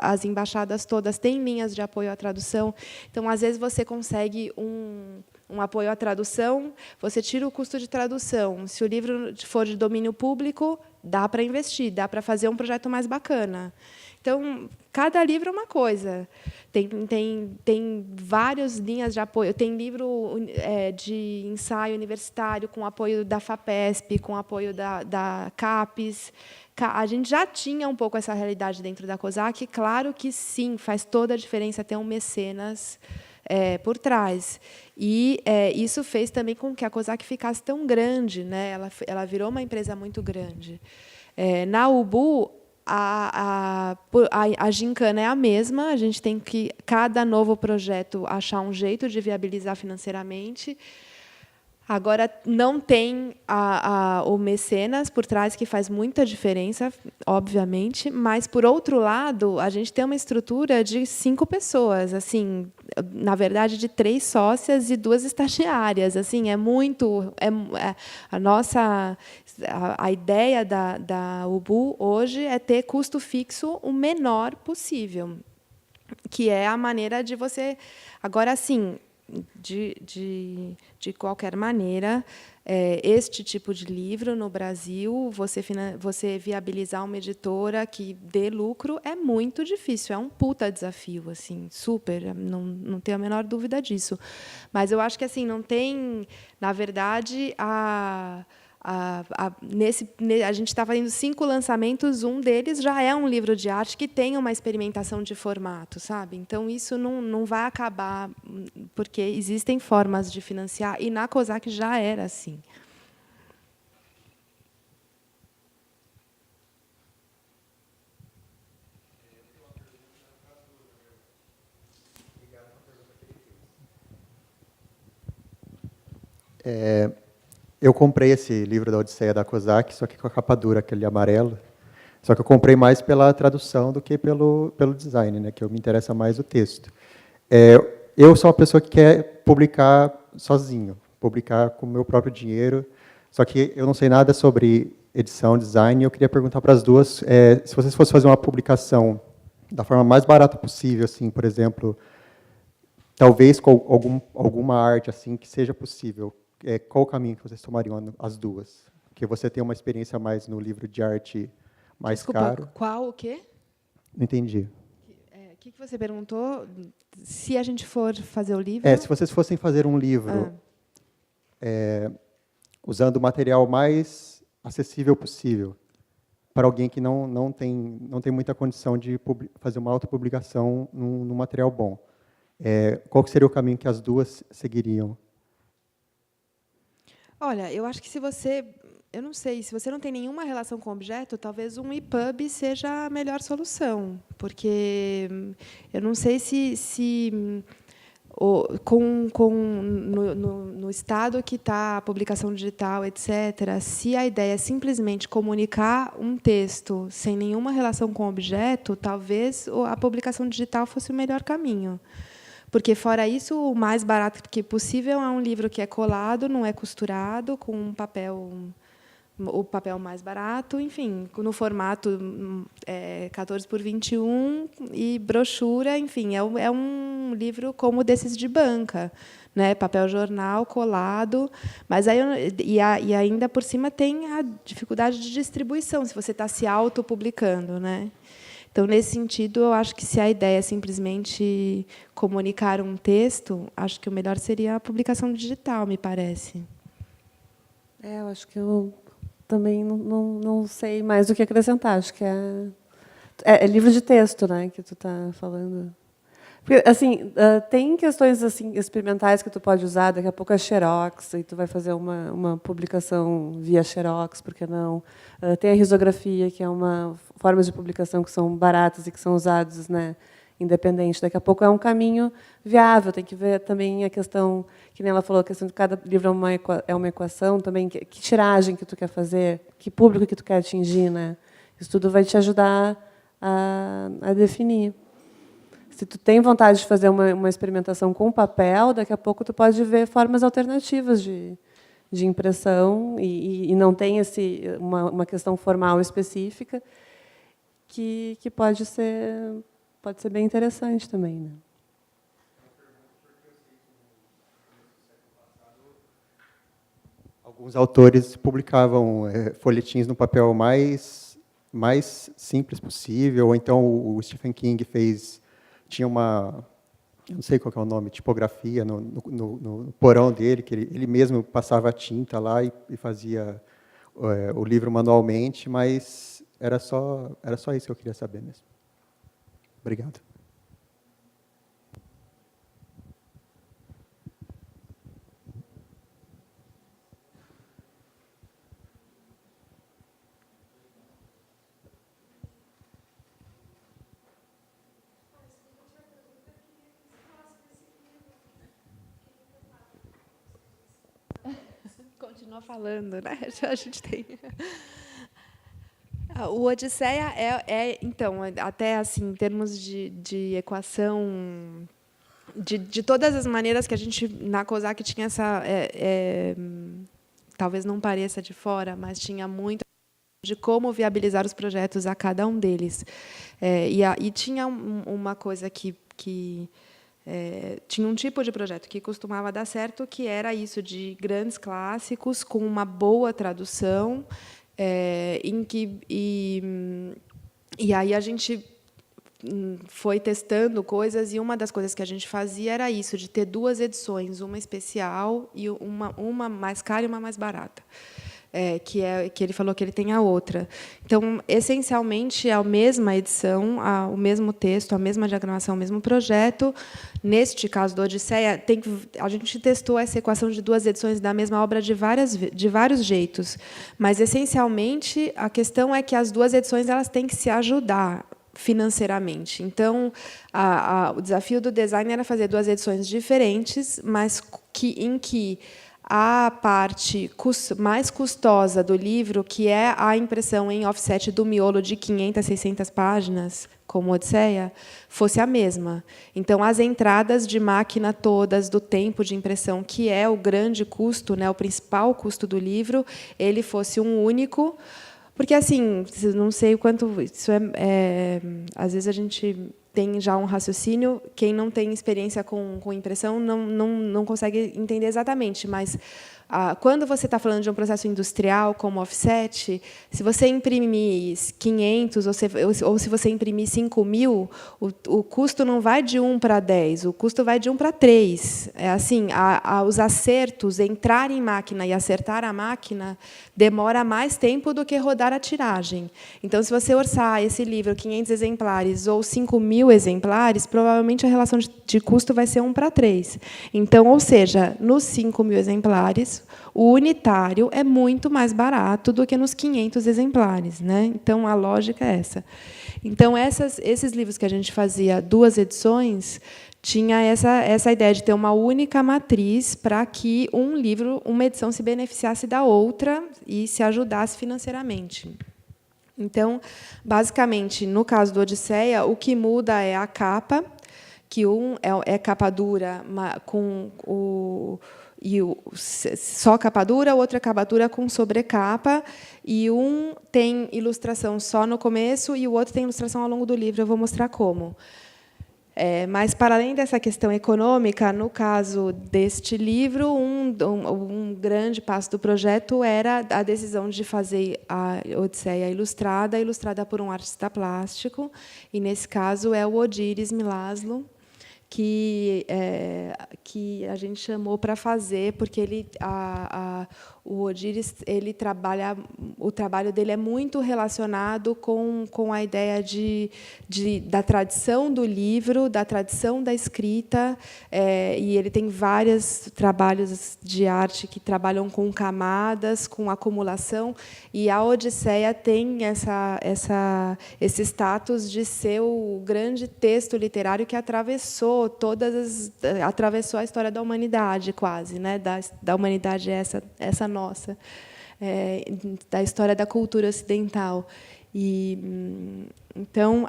as embaixadas todas têm linhas de apoio à tradução. Então, às vezes, você consegue um apoio à tradução, você tira o custo de tradução. Se o livro for de domínio público, dá para investir, dá para fazer um projeto mais bacana. Então, cada livro é uma coisa. Tem várias linhas de apoio. Tem livro de ensaio universitário com apoio da FAPESP, com apoio da CAPES. A gente já tinha um pouco essa realidade dentro da COSAC. Claro que, sim, faz toda a diferença ter um mecenas por trás. E isso fez também com que a COSAC ficasse tão grande, né? Ela virou uma empresa muito grande. Na UBU, a gincana é a mesma, a gente tem que, cada novo projeto, achar um jeito de viabilizar financeiramente. Agora, não tem o mecenas por trás, que faz muita diferença, obviamente, mas, por outro lado, a gente tem uma estrutura de 5 pessoas, assim, na verdade, de 3 sócias e 2 estagiárias. Assim, a ideia da UBU hoje é ter custo fixo o menor possível, que é a maneira de você... Agora, sim, de qualquer maneira, este tipo de livro no Brasil, você viabilizar uma editora que dê lucro é muito difícil, é um puta desafio, assim, super, não tenho a menor dúvida disso. Mas eu acho que assim não tem, na verdade, a gente está fazendo 5 lançamentos, um deles já é um livro de arte que tem uma experimentação de formato, sabe? Então, isso não vai acabar, porque existem formas de financiar, e na COSAC já era assim.
Eu comprei esse livro da Odisseia da COSAC, só que com a capa dura, aquele amarelo. Só que eu comprei mais pela tradução do que pelo design, né, que me interessa mais o texto. Eu sou uma pessoa que quer publicar sozinho, publicar com o meu próprio dinheiro, só que eu não sei nada sobre edição, design, e eu queria perguntar para as duas, se vocês fossem fazer uma publicação da forma mais barata possível, assim, por exemplo, talvez com alguma arte assim que seja possível, qual o caminho que vocês tomariam as duas? Porque você tem uma experiência mais no livro de arte mais
Desculpa,
caro.
Qual o quê?
Não entendi.
O que você perguntou? Se a gente for fazer o livro...
Se vocês fossem fazer um livro usando o material mais acessível possível, para alguém que não tem muita condição de fazer uma autopublicação num material bom, qual seria o caminho que as duas seguiriam?
Olha, eu acho que eu não sei, se você não tem nenhuma relação com o objeto, talvez um EPUB seja a melhor solução, porque eu não sei se no estado que está a publicação digital, etc., se a ideia é simplesmente comunicar um texto sem nenhuma relação com o objeto, talvez a publicação digital fosse o melhor caminho. Porque, fora isso, o mais barato que possível é um livro que é colado, não é costurado, com o papel mais barato, enfim, no formato 14 por 21 e brochura, enfim, é um livro como desses de banca, né, papel jornal colado, mas aí e ainda por cima tem a dificuldade de distribuição, se você está se autopublicando, né? Então, nesse sentido, eu acho que se a ideia é simplesmente comunicar um texto, acho que o melhor seria a publicação digital, me parece.
Eu acho que eu também não sei mais o que acrescentar. Acho que é livro de texto, né, que tu está falando. Porque, assim, tem questões assim experimentais que tu pode usar, daqui a pouco é Xerox, e tu vai fazer uma publicação via Xerox, por que não? Tem a risografia, que é uma forma de publicação que são baratas e que são usadas, né, independente. Daqui a pouco é um caminho viável, tem que ver também a questão, que nem ela falou, a questão de cada livro é uma equação também, que tiragem que tu quer fazer, que público que tu quer atingir, né? Isso tudo vai te ajudar a definir. Se tu tem vontade de fazer uma experimentação com papel, daqui a pouco tu pode ver formas alternativas de impressão e não tem uma questão formal específica que pode ser bem interessante também, né?
Alguns autores publicavam folhetins no papel mais simples possível, ou então o Stephen King tinha uma, eu não sei qual que é o nome, tipografia no porão dele, que ele mesmo passava a tinta lá e fazia o livro manualmente, mas era só isso que eu queria saber mesmo. Obrigado.
Continua falando, né? A gente tem. O Odisseia então, até assim, em termos de equação, de todas as maneiras que a gente, na COSAC, tinha essa... talvez não pareça de fora, mas tinha muito de como viabilizar os projetos a cada um deles. E tinha uma coisa que tinha um tipo de projeto que costumava dar certo, que era isso de grandes clássicos com uma boa tradução, e aí a gente foi testando coisas, e uma das coisas que a gente fazia era isso, de ter 2 edições, uma especial e uma mais cara e uma mais barata. Que ele falou que ele tem a outra. Então, essencialmente, é a mesma edição, o mesmo texto, a mesma diagramação, o mesmo projeto. Neste caso do Odisseia, a gente testou essa equação de 2 edições da mesma obra de vários jeitos, mas, essencialmente, a questão é que as 2 edições elas têm que se ajudar financeiramente. Então, o desafio do design era fazer 2 edições diferentes, mas em que a parte mais custosa do livro, que é a impressão em offset do miolo de 500 a 600 páginas, como Odisseia, fosse a mesma. Então, as entradas de máquina todas, do tempo de impressão, que é o grande custo, né, o principal custo do livro, ele fosse um único. Porque, assim, não sei o quanto isso às vezes a gente tem já um raciocínio, quem não tem experiência com impressão não consegue entender exatamente, mas quando você está falando de um processo industrial como offset, se você imprimir 500 ou se você imprimir 5.000, o custo não vai de 1 para 10, o custo vai de 1 para 3. Assim, os acertos, entrar em máquina e acertar a máquina, demora mais tempo do que rodar a tiragem. Então, se você orçar esse livro 500 exemplares ou 5.000 exemplares, provavelmente a relação de custo vai ser 1 para 3. Então, ou seja, nos 5.000 exemplares, o unitário é muito mais barato do que nos 500 exemplares, né? Então, a lógica é essa. Então, esses livros que a gente fazia 2 edições, tinha essa ideia de ter uma única matriz para que uma edição se beneficiasse da outra e se ajudasse financeiramente. Então, basicamente, no caso do Odisseia, o que muda é a capa, que é capa dura só capa dura, o outro é capa dura com sobrecapa, e um tem ilustração só no começo e o outro tem ilustração ao longo do livro. Eu vou mostrar como. Mas, para além dessa questão econômica, no caso deste livro, um grande passo do projeto era a decisão de fazer a Odisseia ilustrada por um artista plástico, e, nesse caso, é o Odiris Milaslo, que que a gente chamou para fazer, porque o Odíris, o trabalho dele é muito relacionado com a ideia da tradição do livro, da tradição da escrita, e ele tem vários trabalhos de arte que trabalham com camadas, com acumulação, e a Odisseia tem esse status de ser o grande texto literário que atravessou a história da humanidade, quase, né? Da humanidade essa nossa, da história da cultura ocidental. Então,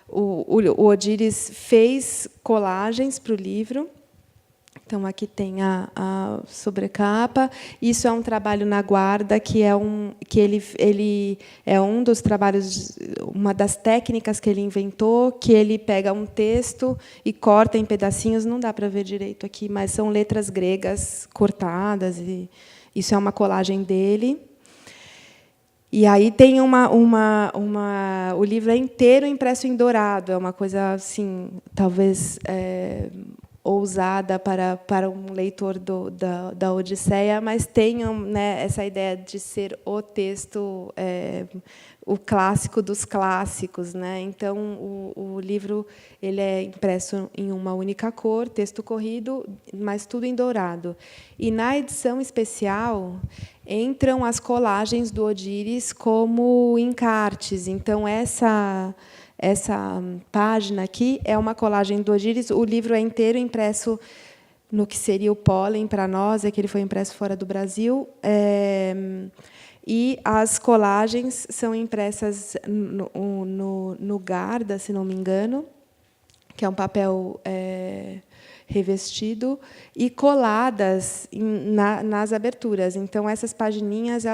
o Odíris fez colagens para o livro. Então, aqui tem a sobrecapa. Isso é um trabalho na Guarda, que ele é um dos trabalhos, uma das técnicas que ele inventou, que ele pega um texto e corta em pedacinhos. Não dá para ver direito aqui, mas são letras gregas cortadas. E isso é uma colagem dele. E aí tem o livro é inteiro impresso em dourado. É uma coisa assim, talvez ousada para um leitor da Odisseia, mas tem, né, essa ideia de ser o texto, o clássico dos clássicos, né? Então, o livro ele é impresso em uma única cor, texto corrido, mas tudo em dourado. E na edição especial entram as colagens do Odíris como encartes. Então, essa página aqui é uma colagem do Odíris. O livro é inteiro impresso no que seria o pólen para nós, que ele foi impresso fora do Brasil. E as colagens são impressas no Garda, se não me engano, que é um papel revestido, e coladas nas aberturas. Então, essas pagininhas,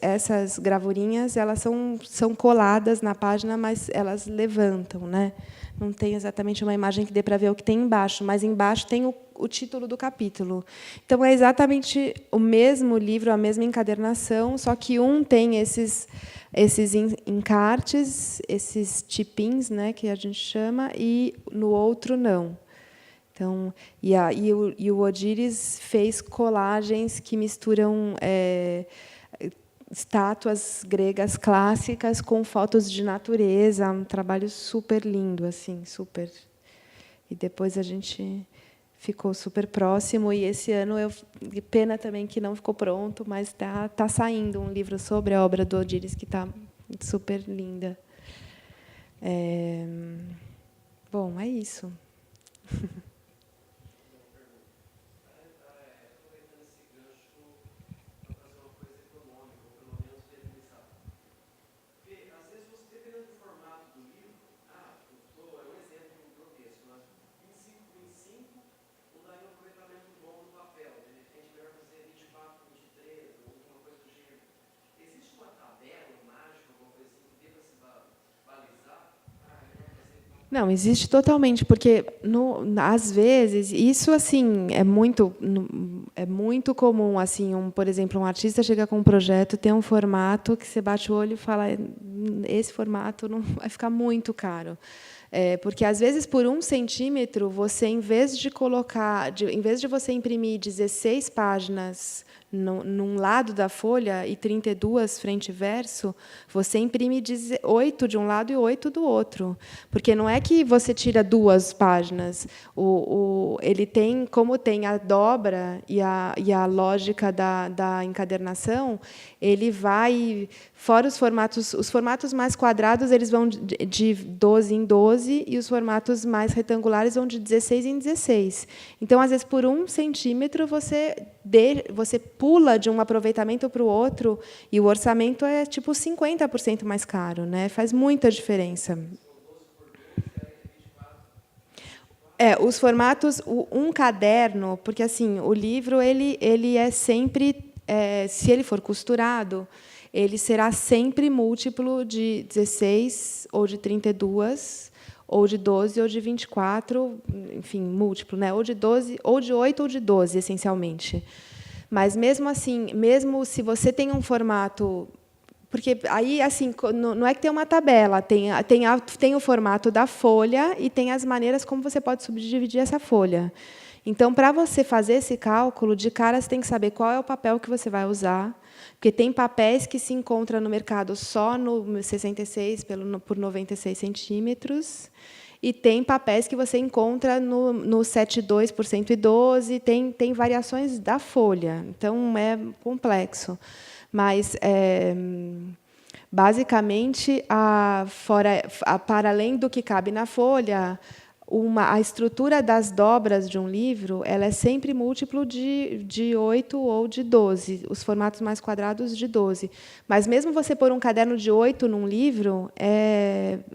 essas gravurinhas, elas são coladas na página, mas elas levantam, né? Não tem exatamente uma imagem que dê para ver o que tem embaixo, mas embaixo tem o título do capítulo. Então, é exatamente o mesmo livro, a mesma encadernação, só que um tem esses encartes, esses tipins, né, que a gente chama, e no outro não. Então, e o Odíris fez colagens que misturam estátuas gregas clássicas com fotos de natureza, um trabalho super lindo, assim, super. E depois a gente ficou super próximo, e esse ano pena também que não ficou pronto, mas tá saindo um livro sobre a obra do Odíris que está super linda. Bom, é isso. Não, existe totalmente, porque às vezes isso assim é muito comum, assim, por exemplo, um artista chega com um projeto, tem um formato que você bate o olho e fala, esse formato não vai ficar muito caro. Porque às vezes por 1 centímetro você, em vez de você imprimir 16 páginas num lado da folha e 32 frente e verso, você imprime 8 de um lado e 8 do outro, porque não é que você tira 2 páginas. Ele tem, como tem a dobra e a lógica da encadernação, ele vai, fora os formatos mais quadrados, eles vão de 12 em 12, e os formatos mais retangulares vão de 16 em 16. Então, às vezes, por 1 centímetro, você pula de um aproveitamento para o outro, e o orçamento é tipo 50% mais caro, né? Faz muita diferença. Os formatos, um caderno, porque assim, o livro ele é sempre, se ele for costurado, ele será sempre múltiplo de 16 ou de 32, ou de 12 ou de 24, enfim, múltiplo, né? Ou de 12, ou de 8 ou de 12, essencialmente. Mas mesmo assim, mesmo se você tem um formato Porque aí, assim, não é que tem uma tabela, tem o formato da folha e tem as maneiras como você pode subdividir essa folha. Então, para você fazer esse cálculo, de cara você tem que saber qual é o papel que você vai usar, porque tem papéis que se encontram no mercado só no 66 por 96 centímetros, e tem papéis que você encontra no 72 por 112, tem variações da folha. Então, é complexo. Mas, basicamente, para além do que cabe na folha, a estrutura das dobras de um livro ela é sempre múltiplo de 8 ou de 12, os formatos mais quadrados de 12. Mas, mesmo você pôr um caderno de 8 num livro,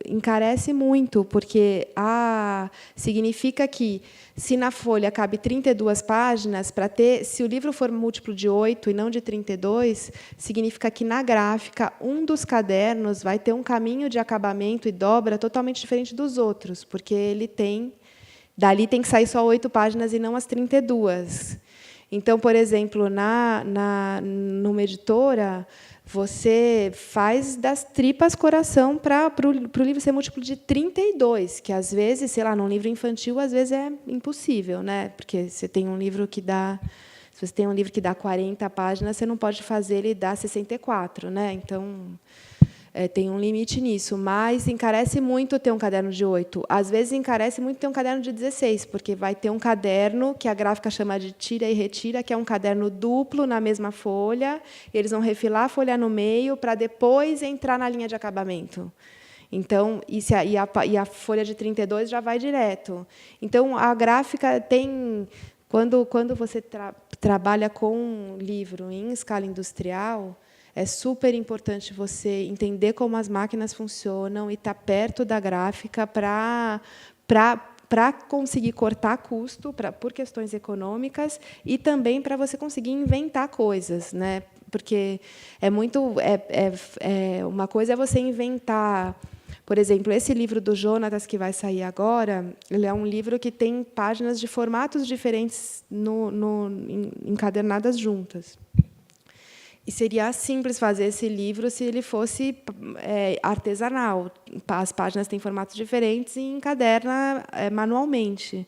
encarece muito, porque significa que, se na folha cabe 32 páginas, se o livro for múltiplo de 8 e não de 32, significa que, na gráfica, um dos cadernos vai ter um caminho de acabamento e dobra totalmente diferente dos outros, porque dali tem que sair só 8 páginas e não as 32. Então, por exemplo, numa editora, você faz das tripas coração para o livro ser múltiplo de 32, que, às vezes, sei lá, num livro infantil, às vezes é impossível, né? Porque você tem um livro que dá... Se você tem um livro que dá 40 páginas, você não pode fazer ele dar 64, né? Então, tem um limite nisso. Mas encarece muito ter um caderno de 8. Às vezes, encarece muito ter um caderno de 16, porque vai ter um caderno que a gráfica chama de tira e retira, que é um caderno duplo na mesma folha. Eles vão refilar a folha no meio para depois entrar na linha de acabamento. Então, e a folha de 32 já vai direto. Então, a gráfica tem... Quando você trabalha com um livro em escala industrial, é super importante você entender como as máquinas funcionam e estar perto da gráfica para conseguir cortar custo por questões econômicas e também para você conseguir inventar coisas, né? Porque uma coisa é você inventar. Por exemplo, esse livro do Jonatas, que vai sair agora, ele é um livro que tem páginas de formatos diferentes encadernadas juntas. E seria simples fazer esse livro se ele fosse artesanal. As páginas têm formatos diferentes e encaderna manualmente.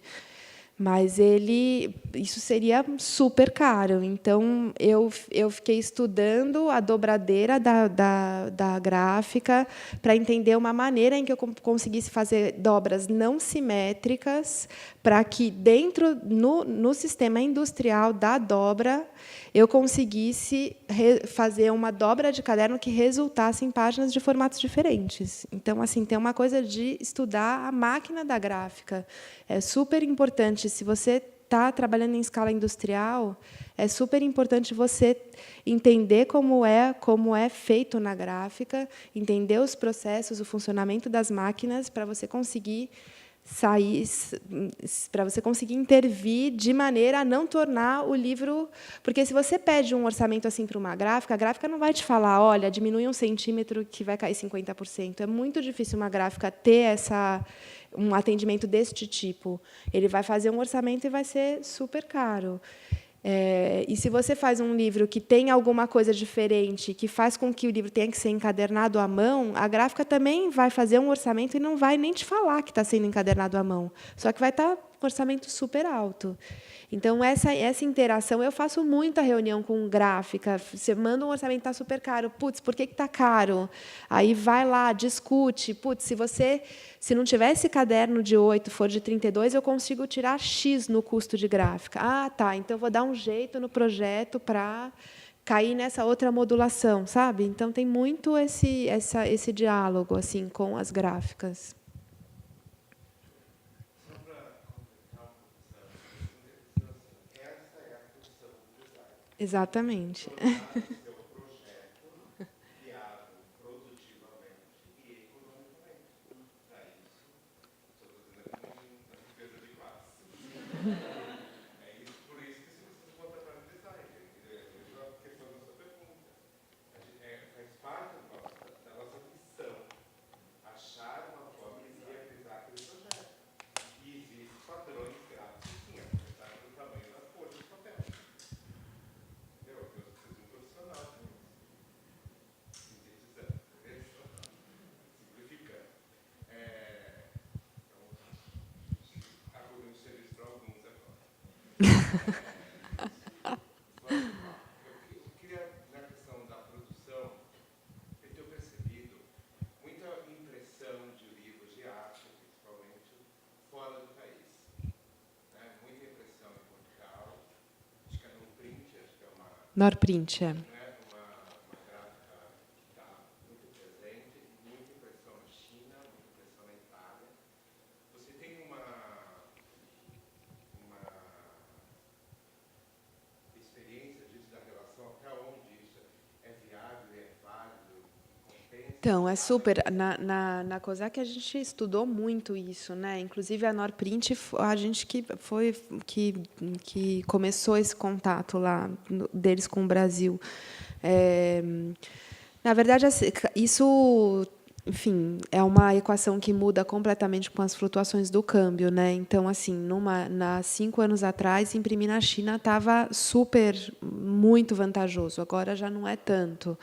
Mas isso seria super caro. Então, eu fiquei estudando a dobradeira da gráfica para entender uma maneira em que eu conseguisse fazer dobras não simétricas para que, no sistema industrial da dobra, eu conseguisse fazer uma dobra de caderno que resultasse em páginas de formatos diferentes. Então, assim, tem uma coisa de estudar a máquina da gráfica. É super importante. Se você está trabalhando em escala industrial, é super importante você entender como é feito na gráfica, entender os processos, o funcionamento das máquinas, para você conseguir intervir de maneira a não tornar o livro... Porque, se você pede um orçamento assim para uma gráfica, a gráfica não vai te falar, olha, diminui 1 centímetro que vai cair 50%. É muito difícil uma gráfica ter um atendimento deste tipo. Ele vai fazer um orçamento e vai ser super caro. E se você faz um livro que tem alguma coisa diferente, que faz com que o livro tenha que ser encadernado à mão, a gráfica também vai fazer um orçamento e não vai nem te falar que está sendo encadernado à mão. Só que vai estar um orçamento super alto. Então, essa interação, eu faço muita reunião com gráfica. Você manda um orçamento, está super caro. Putz, por que está caro? Aí vai lá, discute. Putz, se não tiver esse caderno de 8, for de 32, eu consigo tirar X no custo de gráfica. Ah, tá, então vou dar um jeito no projeto para cair nessa outra modulação, sabe? Então, tem muito esse diálogo assim, com as gráficas. Exatamente.
queria, na questão da produção, eu tenho percebido muita impressão de livros de arte, principalmente, fora do país. Né? Muita impressão em Portugal, acho que é no print, acho que é uma...
Norprint, é.
Né? Uma gráfica que está muito presente, muita impressão na China, muita impressão na Itália. Você tem uma experiência disso, da relação, até onde isso é viável, é válido, compensa?
Então, é super. Na COSAC a gente estudou muito isso, né? Inclusive a Norprint, a gente que começou esse contato lá deles com o Brasil. Na verdade, isso, enfim, é uma equação que muda completamente com as flutuações do câmbio, né? Então, assim, 5 anos atrás, imprimir na China estava muito vantajoso. Agora já não é tanto.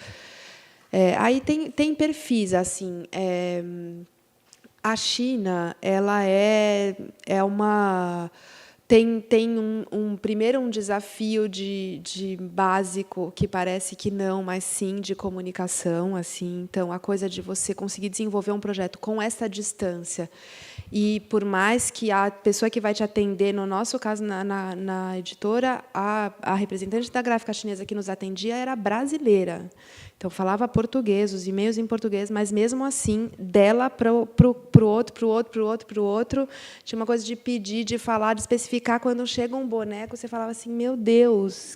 Aí tem perfis, assim. A China, ela é uma... Tem primeiro um desafio de básico, que parece que não, mas sim de comunicação. Assim. Então, a coisa de você conseguir desenvolver um projeto com essa distância. E, por mais que a pessoa que vai te atender, no nosso caso, na editora, a representante da gráfica chinesa que nos atendia era brasileira. Então, falava português, os e-mails em português, mas, mesmo assim, dela para o outro, tinha uma coisa de pedir, de falar, de especificar. Quando chega um boneco, você falava assim, meu Deus,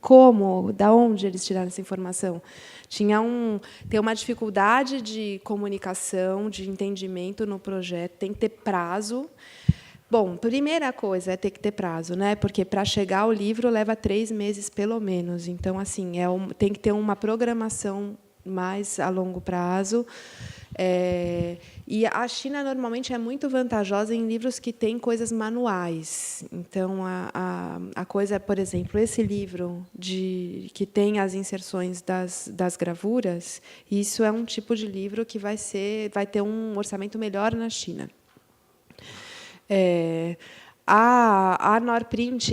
como? Da onde eles tiraram essa informação? Tem uma dificuldade de comunicação, de entendimento no projeto, tem que ter prazo. Bom, primeira coisa é ter que ter prazo, né? Porque para chegar ao livro leva 3 meses pelo menos. Então, assim, tem que ter uma programação mais a longo prazo. E a China normalmente é muito vantajosa em livros que têm coisas manuais. Então, a coisa, por exemplo, esse livro que tem as inserções das gravuras, isso é um tipo de livro que vai ter um orçamento melhor na China. A Norprint,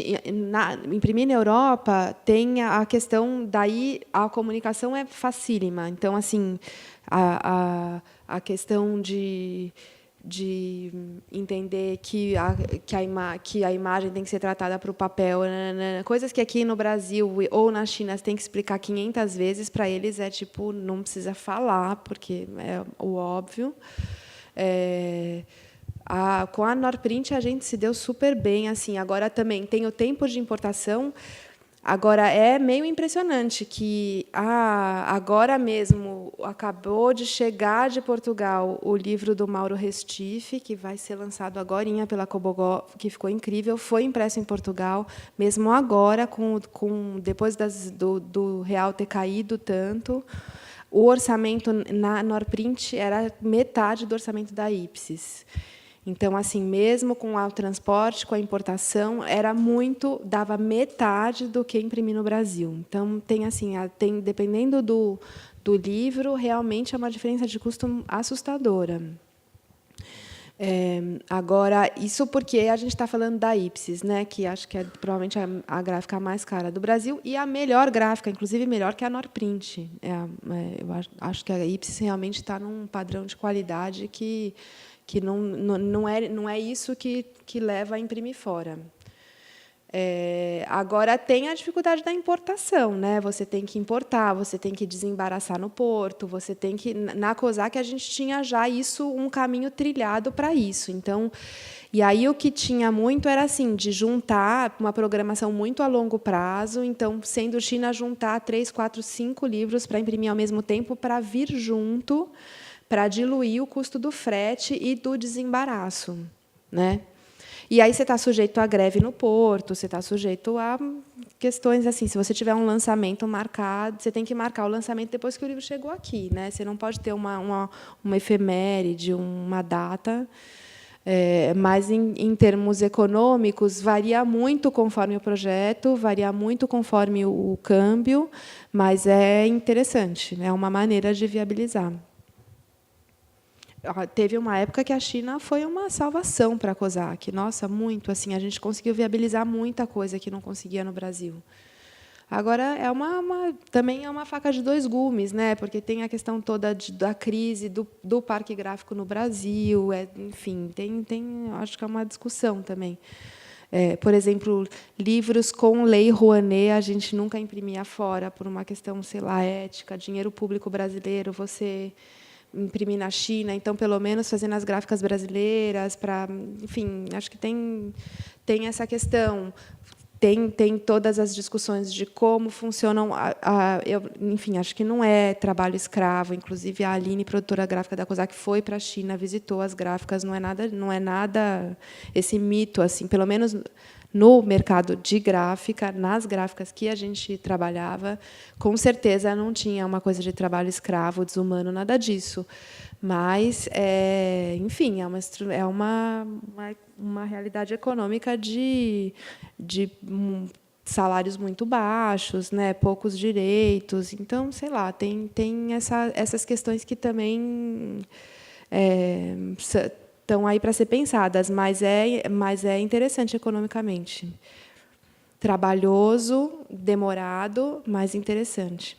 imprimir na Europa, tem a questão, daí a comunicação é facílima. Então, assim, a questão de entender que a imagem tem que ser tratada para o papel, coisas que aqui no Brasil ou na China você tem que explicar 500 vezes, para eles é tipo, não precisa falar, porque é o óbvio. Com a Norprint a gente se deu super bem, assim. Agora também tem o tempo de importação. Agora é meio impressionante que agora mesmo acabou de chegar de Portugal o livro do Mauro Restife, que vai ser lançado agorinha pela Cobogó, que ficou incrível, foi impresso em Portugal, mesmo agora depois do real ter caído tanto. O orçamento na Norprint era metade do orçamento da Ipsis. Então, assim, mesmo com o transporte, com a importação, dava metade do que imprimir no Brasil. Então, dependendo do livro, realmente é uma diferença de custo assustadora. Agora, isso porque a gente está falando da Ipsis, né, que acho que é provavelmente a gráfica mais cara do Brasil e a melhor gráfica, inclusive melhor que a Norprint. Eu acho que a Ipsis realmente está num padrão de qualidade que não é isso que leva a imprimir fora. Agora, tem a dificuldade da importação, né? Você tem que importar, você tem que desembaraçar no porto, você tem que... Na COSAC, a gente tinha já um caminho trilhado para isso. Então, e aí o que tinha muito era assim, de juntar uma programação muito a longo prazo. Então, sendo China, juntar 3, 4, 5 livros para imprimir ao mesmo tempo, para vir junto, para diluir o custo do frete e do desembaraço, né? E aí você está sujeito à greve no porto, você está sujeito a questões assim. Se você tiver um lançamento marcado, você tem que marcar o lançamento depois que o livro chegou aqui, né? Você não pode ter uma efeméride, uma data. Mas, em termos econômicos, varia muito conforme o projeto, varia muito conforme o câmbio, mas é interessante, é uma maneira de viabilizar. Teve uma época que a China foi uma salvação para a COSAC. Nossa, muito. Assim, a gente conseguiu viabilizar muita coisa que não conseguia no Brasil. Agora, também é uma faca de dois gumes, né? Porque tem a questão toda da crise do parque gráfico no Brasil. Enfim, acho que é uma discussão também. Por exemplo, livros com Lei Rouanet, a gente nunca imprimia fora, por uma questão, sei lá, ética, dinheiro público brasileiro, você imprimir na China, então, pelo menos, fazendo as gráficas brasileiras, enfim, acho que tem essa questão. Tem todas as discussões de como funcionam. Enfim, acho que não é trabalho escravo. Inclusive, a Aline, produtora gráfica da COSAC, foi para a China, visitou as gráficas. Não é nada esse mito, assim, pelo menos no mercado de gráfica, nas gráficas que a gente trabalhava, com certeza não tinha uma coisa de trabalho escravo, desumano, nada disso. Mas, enfim, é uma realidade econômica de salários muito baixos, né, poucos direitos. Então, sei lá, tem essas questões que também estão aí para ser pensadas, mas é interessante economicamente. Trabalhoso, demorado, mas interessante.